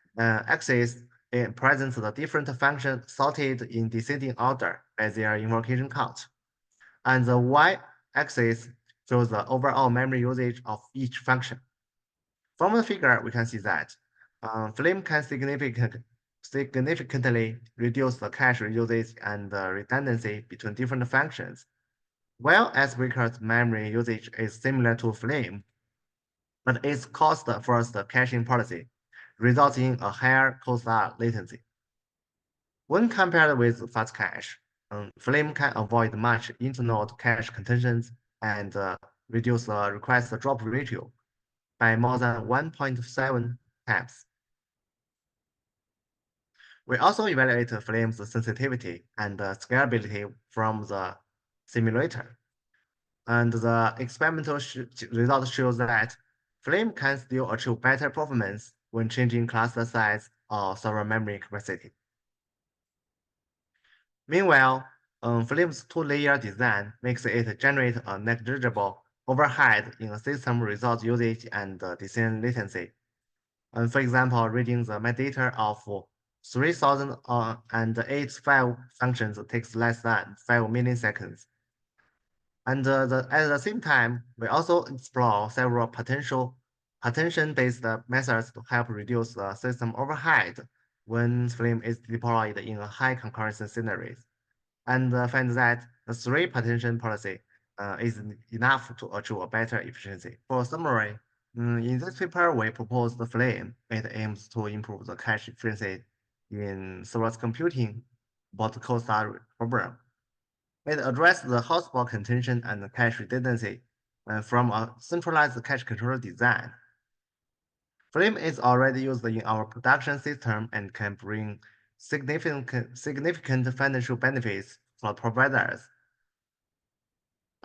presents the different functions sorted in descending order by their invocation count, and the y-axis shows the overall memory usage of each function. From the figure, we can see that FaaSMem can significantly reduce the cache usage and redundancy between different functions, while Icebreaker's memory usage is similar to FaaSMem, but its cost-first caching policy results in a higher code-star latency. When compared with fast cache, FaaSMem can avoid much internode cache contentions and reduce the request drop ratio by more than 1.7 times. We also evaluate FaaSMem's sensitivity and scalability from the simulator. And the experimental result shows that FaaSMem can still achieve better performance when changing cluster size or server memory capacity. Meanwhile, FaaSMem's 2-layer design makes it generate a negligible overhead in system resource usage and decision latency. And for example, reading the metadata of 3,085 functions takes less than 5 milliseconds. And at the same time, we also explore several partition-based methods to help reduce the system overhead when FaaSMem is deployed in a high concurrency scenarios, and find that the 3-partition policy is enough to achieve a better efficiency. For summary, In this paper, we propose the FaaSMem. It aims to improve the cache efficiency in serverless computing, about the cold-start problem. It addresses the hotspot contention and the cache redundancy from a centralized cache controller design. FaaSMem is already used in our production system and can bring significant financial benefits for providers.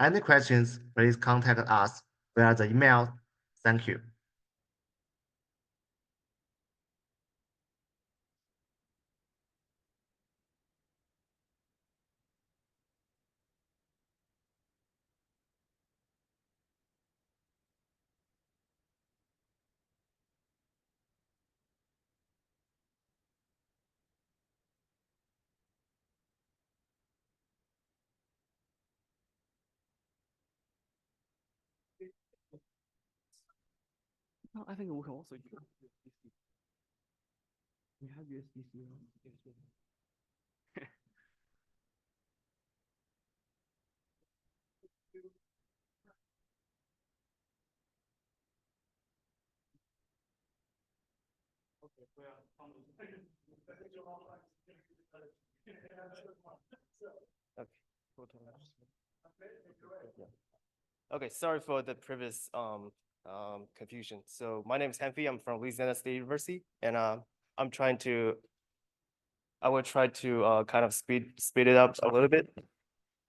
Any questions, please contact us via the email. Thank you. No, I think we can also use USB-C. We have USB-C. Okay, sorry for the previous confusion. So my name is Haifeng. I'm from Louisiana State University, and I will try to kind of speed it up a little bit.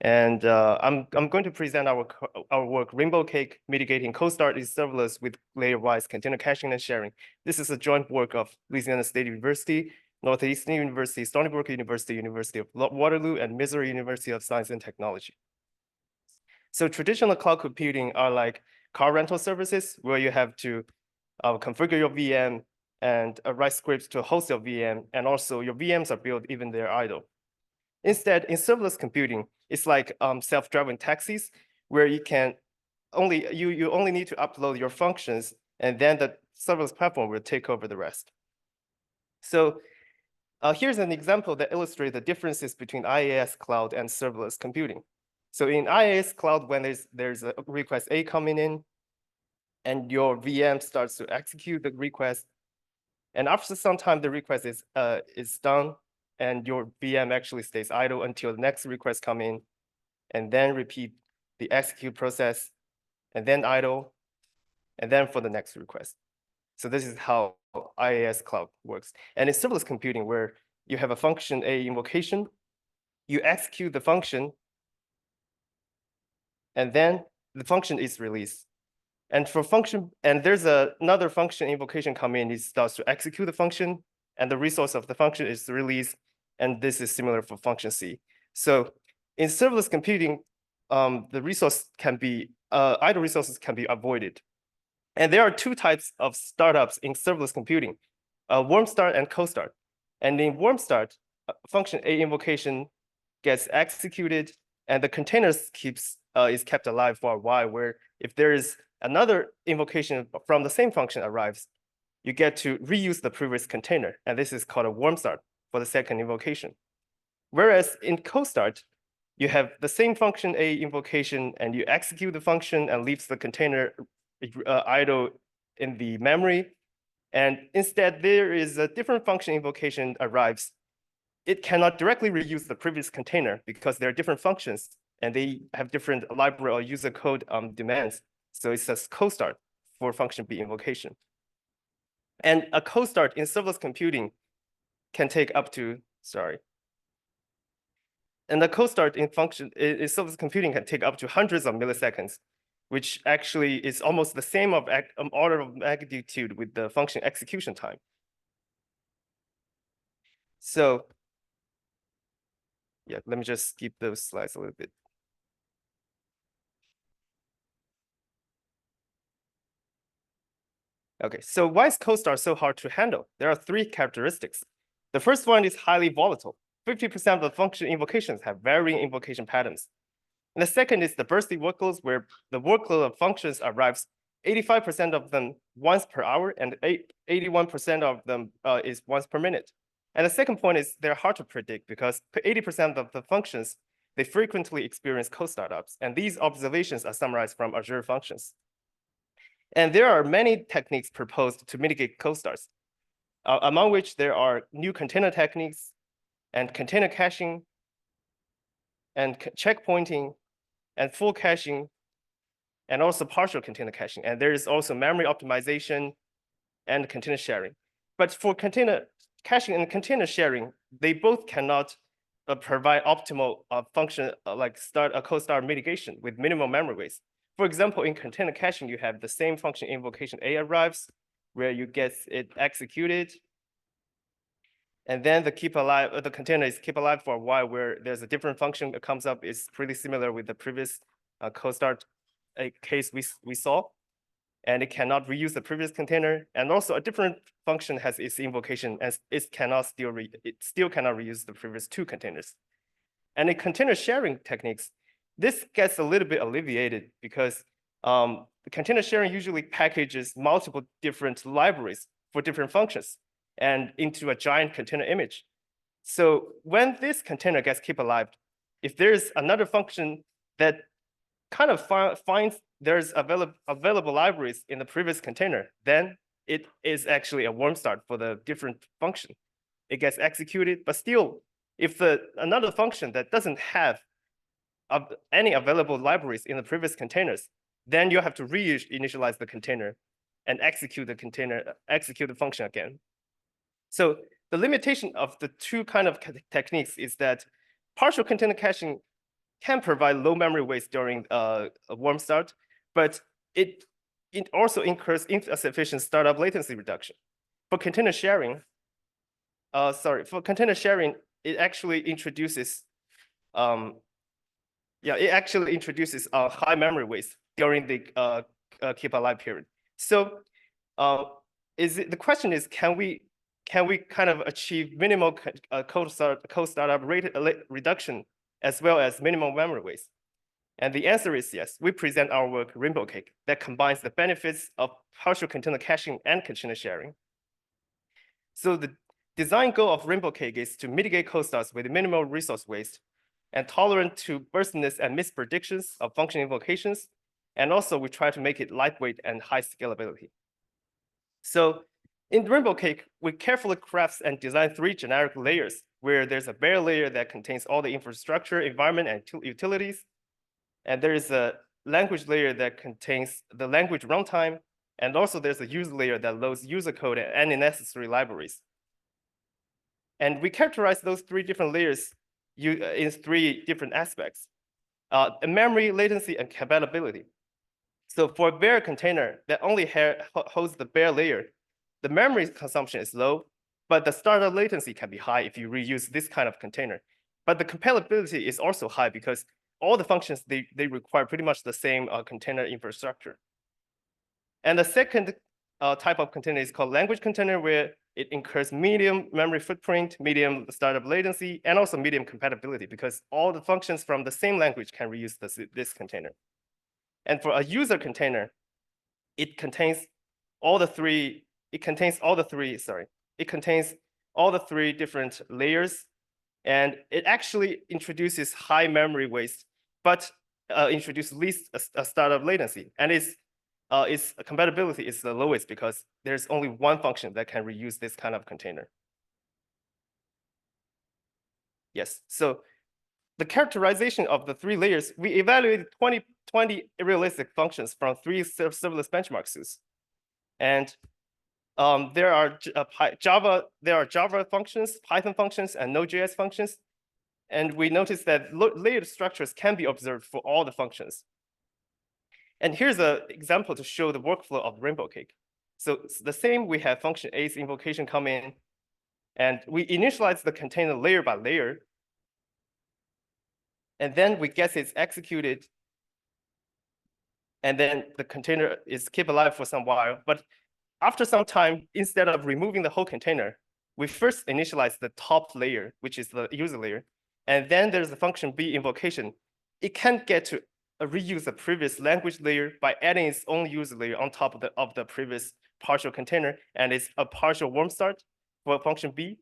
And I'm going to present our work, Rainbow Cake Mitigating Cold Start is Serverless with Layer-Wise Container Caching and Sharing. This is a joint work of Louisiana State University, Northeastern University, Stony Brook University, University of Waterloo, and Missouri University of Science and Technology. So traditional cloud computing are like car rental services where you have to configure your VM and write scripts to host your VM, and also your VMs are built even they're idle. Instead, in serverless computing, it's like self-driving taxis where you only need to upload your functions, and then the serverless platform will take over the rest. So here's an example that illustrates the differences between IaaS cloud and serverless computing. So in IaaS cloud, when there's a request A coming in, and your VM starts to execute the request, and after some time the request is done, and your VM actually stays idle until the next request come in, and then repeat the execute process, and then idle, and then for the next request. So this is how IaaS cloud works. And in serverless computing, where you have a function A invocation, you execute the function, and then the function is released. And for function, and there's another function invocation come in, it starts to execute the function, and the resource of the function is released, and this is similar for function C. So in serverless computing, the resource can be, idle resources can be avoided. And there are two types of startups in serverless computing, warm start and cold start. And in warm start, function A invocation gets executed, and the container is kept alive for a while, where if there is another invocation from the same function arrives, you get to reuse the previous container. And this is called a warm start for the second invocation. Whereas in cold start, you have the same function A invocation, and you execute the function and leaves the container idle in the memory. And instead, there is a different function invocation arrives. It cannot directly reuse the previous container because there are different functions, and they have different library or user code demands. So it's a cold start for function B invocation. And a cold start in serverless computing can take up to, and the cold start in serverless computing can take up to hundreds of milliseconds, which actually is almost the same order of magnitude with the function execution time. So yeah, let me just skip those slides a little bit. Okay, so why is cold start so hard to handle? There are three characteristics. The first one is highly volatile. 50% of the function invocations have varying invocation patterns. And the second is the bursty workloads, where the workload of functions arrives 85% of them once per hour, and 81% of them is once per minute. And the second point is they're hard to predict because 80% of the functions, they frequently experience cold startups. And these observations are summarized from Azure Functions. And there are many techniques proposed to mitigate cold starts, among which there are new container techniques and container caching and checkpointing and full caching and also partial container caching. And there is also memory optimization and container sharing. But for container caching and container sharing, they both cannot provide optimal function like cold start mitigation with minimal memory waste. For example, in container caching, you have the same function invocation A arrives, where you get it executed. And then the container is keep alive for a while, where there's a different function that comes up. Is pretty similar with the previous cold start case we saw. And it cannot reuse the previous container. And also a different function has its invocation, and it still cannot reuse the previous two containers. And in container sharing techniques, this gets a little bit alleviated because the container sharing usually packages multiple different libraries for different functions and into a giant container image. So when this container gets kept alive, if there's another function that kind of finds there's available libraries in the previous container, then it is actually a warm start for the different function. It gets executed, but still, if another function that doesn't have any available libraries in the previous containers, then you have to reinitialize the container and execute the function again. So the limitation of the two kind of techniques is that partial container caching can provide low memory waste during a warm start, but it also incurs insufficient startup latency reduction. For container sharing, it actually introduces high memory waste during the keep alive period. So the question is, can we kind of achieve minimal cold startup rate reduction as well as minimal memory waste? And the answer is yes. We present our work, Rainbow Cake, that combines the benefits of partial container caching and container sharing. So the design goal of Rainbow Cake is to mitigate cold starts with minimal resource waste and tolerant to burstiness and mispredictions of function invocations. And also we try to make it lightweight and high scalability. So in Rainbow Cake, we carefully craft and design 3 generic layers where there's a bare layer that contains all the infrastructure, environment, and utilities. And there is a language layer that contains the language runtime. And also there's a user layer that loads user code and any necessary libraries. And we characterize those 3 different layers in 3 different aspects: memory, latency, and compatibility. So for a bare container that only holds the bare layer, the memory consumption is low, but the startup latency can be high if you reuse this kind of container. But the compatibility is also high because all the functions, they require pretty much the same container infrastructure. And the second type of container is called language container, where it incurs medium memory footprint, medium startup latency, and also medium compatibility, because all the functions from the same language can reuse this container. And for a user container, it contains all the three different layers, and it actually introduces high memory waste, but introduces least a startup latency, and its compatibility is the lowest because there's only one function that can reuse this kind of container. Yes, so the characterization of the 3 layers, we evaluated 20 realistic functions from 3 serverless benchmark suits. And there are Java functions, Python functions, and Node.js functions. And we noticed that layered structures can be observed for all the functions. And here's an example to show the workflow of Rainbow Cake. So it's the same, we have function A's invocation come in, and we initialize the container layer by layer. And then we guess it's executed. And then the container is kept alive for some while. But after some time, instead of removing the whole container, we first initialize the top layer, which is the user layer. And then there's the function B invocation. It can get to reuse the previous language layer by adding its own user layer on top of the previous partial container. And it's a partial warm start for function B,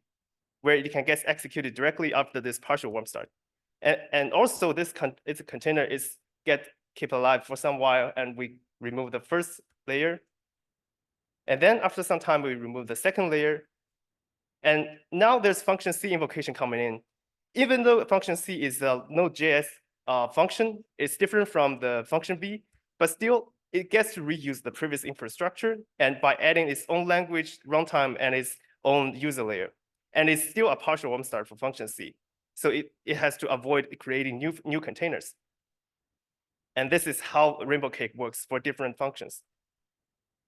where it can get executed directly after this partial warm start. And also this container is kept alive for some while, and we remove the first layer. And then after some time, we remove the second layer. And now there's function C invocation coming in. Even though function C is a Node.js function, it's different from the function B, but still it gets to reuse the previous infrastructure and by adding its own language, runtime, and its own user layer. And it's still a partial warm start for function C. So it has to avoid creating new containers. And this is how Rainbow Cake works for different functions.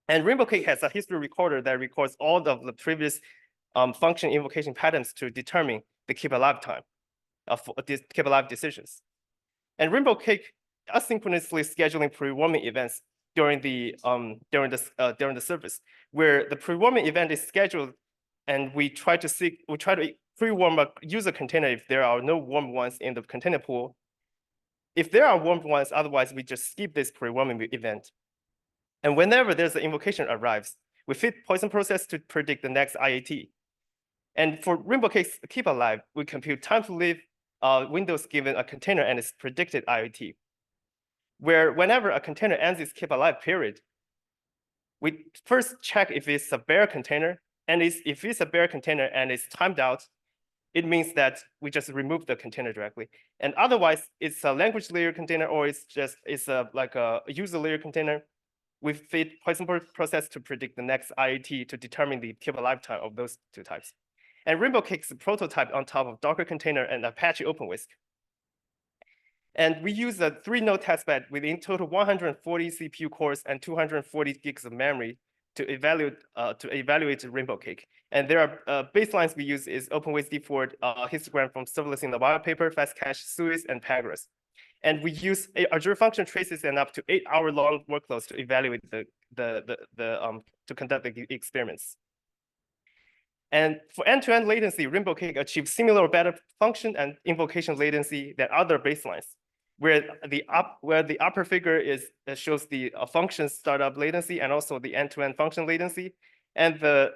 And Rainbow Cake has a history recorder that records all of the previous function invocation patterns to determine the keep alive time of these keep alive decisions. And Rainbow Cake asynchronously scheduling pre-warming events during the service, where the pre-warming event is scheduled, and we try to pre-warm a user container if there are no warm ones in the container pool. If there are warm ones, otherwise we just skip this pre-warming event. And whenever there's an invocation arrives, we fit Poisson process to predict the next IAT. And for Rainbow Cake's keep alive, we compute time to live windows given a container and its predicted IAT, where whenever a container ends its keep alive period, we first check if it's a bare container, and if it's a bare container and it's timed out, it means that we just remove the container directly. And otherwise, it's a language layer container, or it's like a user layer container. We fit Poisson process to predict the next IAT to determine the keep alive time of those two types. And Rainbow Cake's prototype on top of Docker container and Apache OpenWhisk. And we use a 3-node testbed with in total 140 CPU cores and 240 gigs of memory to evaluate Rainbow Cake. And there are baselines we use is OpenWhisk-default histogram from Serverless in the white paper, FastCache, Suis, and Pagras. And we use Azure function traces and up to 8-hour-long workloads to evaluate to conduct the experiments. And for end-to-end latency, Rainbow Cake achieves similar or better function and invocation latency than other baselines, where the upper figure shows the function startup latency and also the end-to-end function latency, and the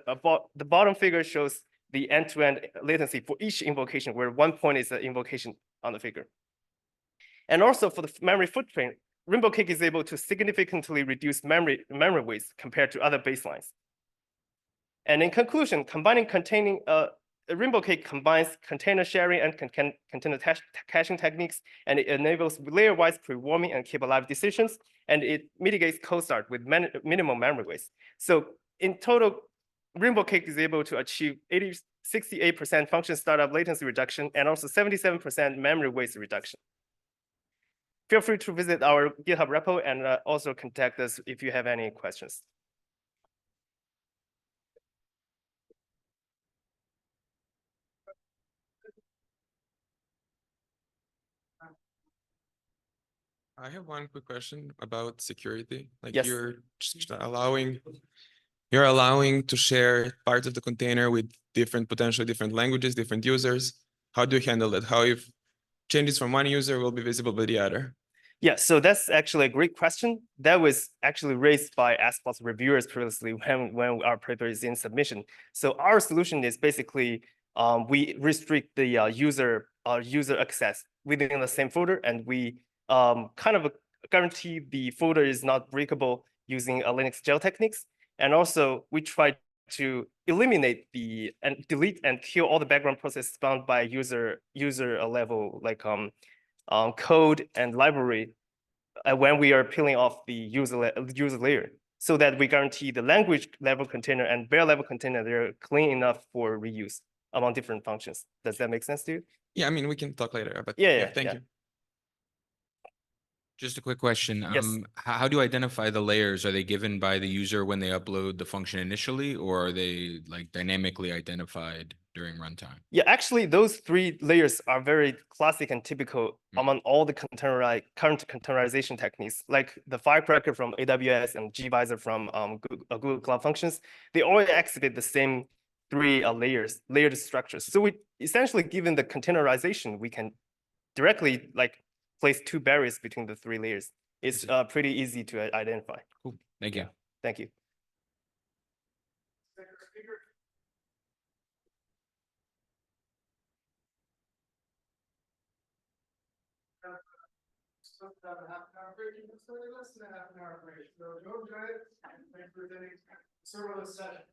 bottom figure shows the end-to-end latency for each invocation, where 1 point is an invocation on the figure. And also for the memory footprint, Rainbow Cake is able to significantly reduce memory waste compared to other baselines. And in conclusion, Rainbow Cake combines container sharing and container caching techniques, and it enables layer-wise pre-warming and keep alive decisions, and it mitigates cold start with minimal memory waste. So in total, Rainbow Cake is able to achieve 68% function startup latency reduction and also 77% memory waste reduction. Feel free to visit our GitHub repo and also contact us if you have any questions. I have one quick question about security. Like Yes. you're allowing to share parts of the container with potentially different languages, different users. How do you handle that? How if changes from one user will be visible by the other? Yeah, so that's actually a great question. That was actually raised by ASPLOS reviewers previously when our paper is in submission. So our solution is basically we restrict the user access within the same folder, and we kind of guarantee the folder is not breakable using Linux gel techniques. And also we try to eliminate and delete and kill all the background processes found by user level, like code and library when we are peeling off the user layer, so that we guarantee the language level container and bare level container, they're clean enough for reuse among different functions. Does that make sense to you? Yeah, I mean, we can talk later, but thank you. Just a quick question. Yes. How do you identify the layers? Are they given by the user when they upload the function initially, or are they like dynamically identified during runtime? Yeah, actually, those 3 layers are very classic and typical among all the current containerization techniques, like the Firecracker from AWS and gvisor from Google Cloud Functions. They all exhibit the same 3 layered structures. So we essentially, given the containerization, we can directly place 2 barriers between the 3 layers. It's pretty easy to identify. Cool. Thank you. Thank you. supposed to have a half an hour break, it's less than a half an hour break. So go enjoy it. And thanks for attending serverless session.